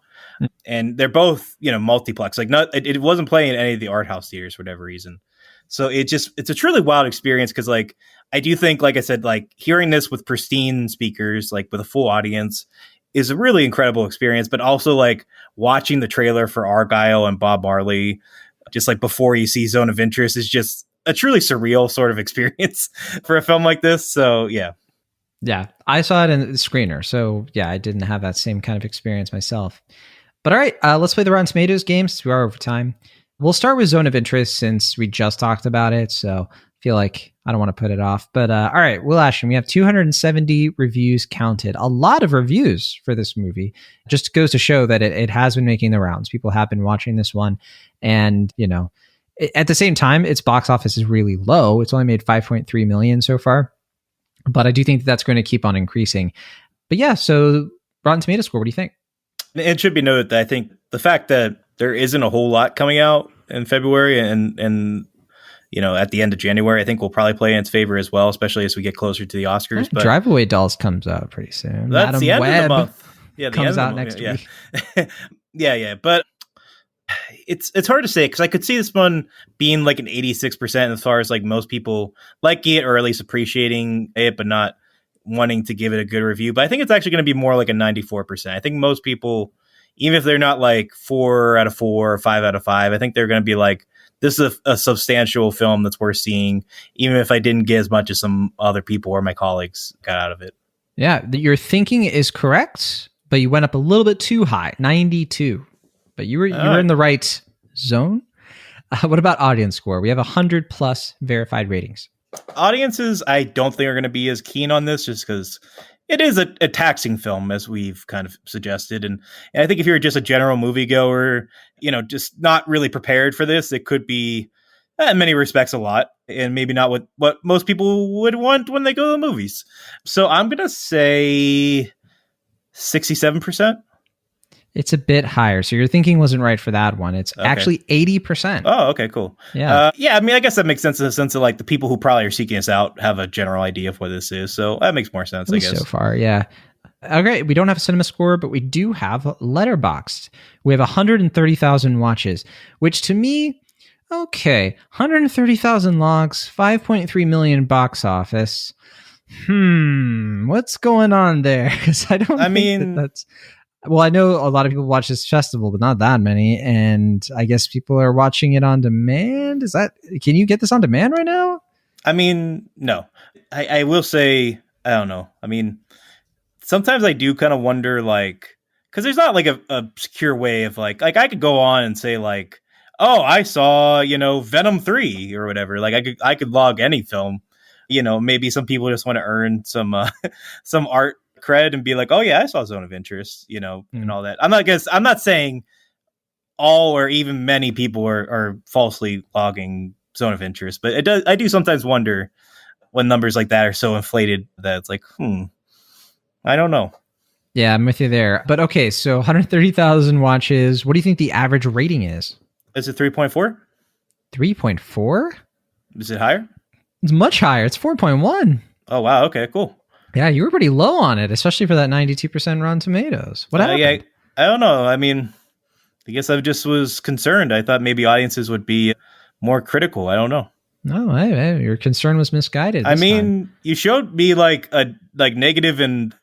[SPEAKER 3] And they're both, multiplex. Like, it wasn't playing in any of the art house theaters for whatever reason. So it's a truly wild experience because, like, I do think, like I said, like, hearing this with pristine speakers, like, with a full audience is a really incredible experience. But also, like, watching the trailer for Argylle and Bob Marley, just, like, before you see Zone of Interest is just a truly surreal sort of experience for a film like this. So yeah.
[SPEAKER 1] I saw it in the screener. So yeah, I didn't have that same kind of experience myself, but all right, let's play the Rotten Tomatoes game since we are over time. We'll start with Zone of Interest since we just talked about it. So I feel like I don't want to put it off, but all right, Will Ashton, we have 270 reviews counted. A lot of reviews for this movie. Just goes to show that it has been making the rounds. People have been watching this one, and at the same time, its box office is really low. It's only made 5.3 million so far, but I do think that's going to keep on increasing. But yeah, so Rotten Tomatoes score, what do you think?
[SPEAKER 3] It should be noted that I think the fact that there isn't a whole lot coming out in February and at the end of January, I think will probably play in its favor as well, especially as we get closer to the Oscars. But
[SPEAKER 1] Drive Away Dolls comes out pretty soon.
[SPEAKER 3] That's
[SPEAKER 1] Madam
[SPEAKER 3] the end
[SPEAKER 1] Web
[SPEAKER 3] of the month. Yeah,
[SPEAKER 1] comes out next week.
[SPEAKER 3] Yeah, but it's hard to say because I could see this one being like an 86% as far as like most people like it or at least appreciating it, but not wanting to give it a good review. But I think it's actually going to be more like a 94%. I think most people, even if they're not like 4 out of 4 or 5 out of 5, I think they're going to be like, this is a substantial film that's worth seeing, even if I didn't get as much as some other people or my colleagues got out of it.
[SPEAKER 2] Yeah, your thinking is correct, but you went up a little bit too high, 92. But you were in the right zone. What about audience score? We have 100 plus verified ratings.
[SPEAKER 3] Audiences, I don't think are going to be as keen on this, just because it is a taxing film, as we've kind of suggested. And I think if you're just a general moviegoer, just not really prepared for this, it could be, in many respects, a lot. And maybe not what most people would want when they go to the movies. So I'm going to say 67%.
[SPEAKER 2] It's a bit higher. So your thinking wasn't right for that one. It's actually 80%.
[SPEAKER 3] Oh, okay, cool.
[SPEAKER 2] Yeah.
[SPEAKER 3] I mean, I guess that makes sense in the sense of like the people who probably are seeking us out have a general idea of what this is. So that makes more sense, I guess.
[SPEAKER 2] So far, yeah. Okay, we don't have a cinema score, but we do have Letterboxd. We have 130,000 watches, which to me, 130,000 logs, 5.3 million box office. What's going on there? Because I think that's... Well, I know a lot of people watch this festival, but not that many. And I guess people are watching it on demand. Can you get this on demand right now?
[SPEAKER 3] I mean, no. I will say, I don't know. I mean, sometimes I do kind of wonder, like, because there's not like a secure way of like I could go on and say like, oh, I saw, Venom 3 or whatever. Like I could log any film. Maybe some people just want to earn some art cred and be like, oh yeah, I saw Zone of Interest, and all that. I'm not saying all or even many people are falsely logging Zone of Interest, but I do sometimes wonder when numbers like that are so inflated that it's like, I don't know.
[SPEAKER 2] Yeah, I'm with you there. But okay, so 130,000 watches. What do you think the average rating is?
[SPEAKER 3] Is it 3.4?
[SPEAKER 2] 3.4?
[SPEAKER 3] Is it higher?
[SPEAKER 2] It's much higher. It's 4.1.
[SPEAKER 3] Oh wow, okay, cool.
[SPEAKER 2] Yeah, you were pretty low on it, especially for that 92% Rotten Tomatoes. What happened?
[SPEAKER 3] Yeah, I don't know. I mean, I guess I just was concerned. I thought maybe audiences would be more critical. I don't know.
[SPEAKER 2] No, your concern was misguided.
[SPEAKER 3] I mean, you showed me like negative and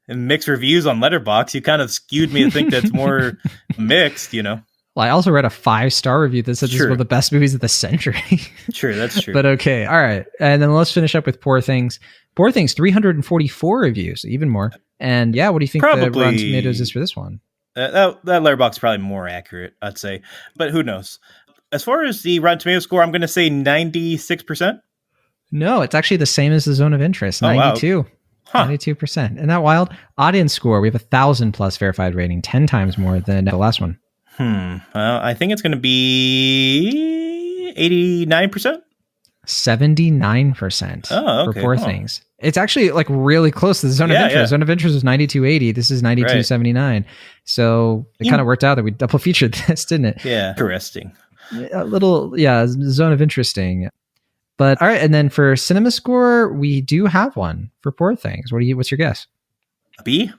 [SPEAKER 3] mixed reviews on Letterboxd. You kind of skewed me to think that's more mixed, Well,
[SPEAKER 2] I also read a 5-star review that said this is one of the best movies of the century.
[SPEAKER 3] True, that's true.
[SPEAKER 2] But okay, all right. And then let's finish up with Poor Things. Poor Things, 344 reviews, even more. And yeah, what do you think the Rotten Tomatoes is for this one?
[SPEAKER 3] That Letterboxd is probably more accurate, I'd say. But who knows? As far as the Rotten Tomatoes score, I'm going to say 96%.
[SPEAKER 2] No, it's actually the same as the Zone of Interest, 92. Wow. Huh. 92%. Isn't that wild? Audience score, we have 1,000 plus verified rating, 10 times more than the last one.
[SPEAKER 3] Well, I think it's going to be 89%.
[SPEAKER 2] 79% for Poor Things. It's actually like really close to the Zone of Interest. Yeah. Zone of Interest was 92.80. This is 92.79. Right. So it kind of worked out that we double featured this, didn't it?
[SPEAKER 3] Yeah. Interesting.
[SPEAKER 2] A little, Zone of Interesting. But all right, and then for cinema score, we do have one for Poor Things. What's your guess?
[SPEAKER 3] B?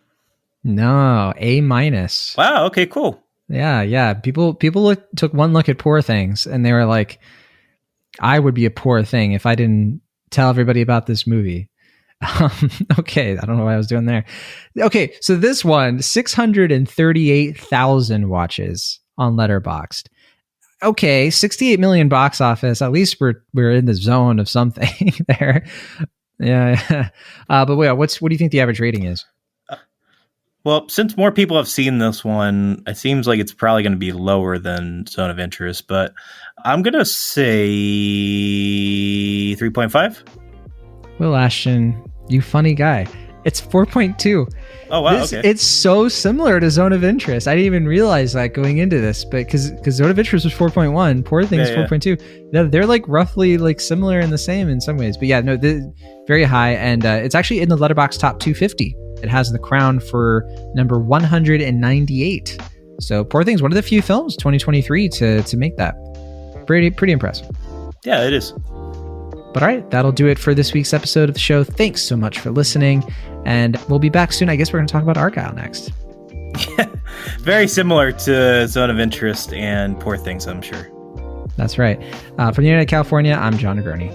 [SPEAKER 2] No, A minus.
[SPEAKER 3] Wow. Okay. Cool.
[SPEAKER 2] Yeah. People took one look at Poor Things and they were like, I would be a poor thing if I didn't tell everybody about this movie. Okay, I don't know what I was doing there. Okay, so this one, 638,000 watches on Letterboxd. Okay, 68 million box office. At least we're in the zone of something there. Yeah. But wait, what do you think the average rating is?
[SPEAKER 3] Well, since more people have seen this one, it seems like it's probably going to be lower than Zone of Interest, but I'm going to say 3.5.
[SPEAKER 2] Will Ashton, you funny guy. It's 4.2.
[SPEAKER 3] Oh, wow. Okay.
[SPEAKER 2] It's so similar to Zone of Interest. I didn't even realize that going into this, but because Zone of Interest was 4.1, Poor Things 4.2. Yeah, they're like roughly like similar and the same in some ways. But yeah, no, very high. And it's actually in the Letterboxd top 250. It has the crown for number 198. So Poor Things, one of the few films 2023 to make that. Pretty impressive.
[SPEAKER 3] Yeah, it is.
[SPEAKER 2] But all right, that'll do it for this week's episode of the show. Thanks so much for listening. And we'll be back soon. I guess we're going to talk about Argylle next.
[SPEAKER 3] Very similar to Zone of Interest and Poor Things, I'm sure.
[SPEAKER 2] That's right. From the Internet, California, I'm John Negroni.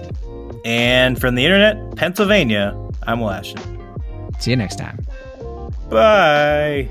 [SPEAKER 3] And from the Internet, Pennsylvania, I'm Will Ashton.
[SPEAKER 2] See you next time.
[SPEAKER 3] Bye.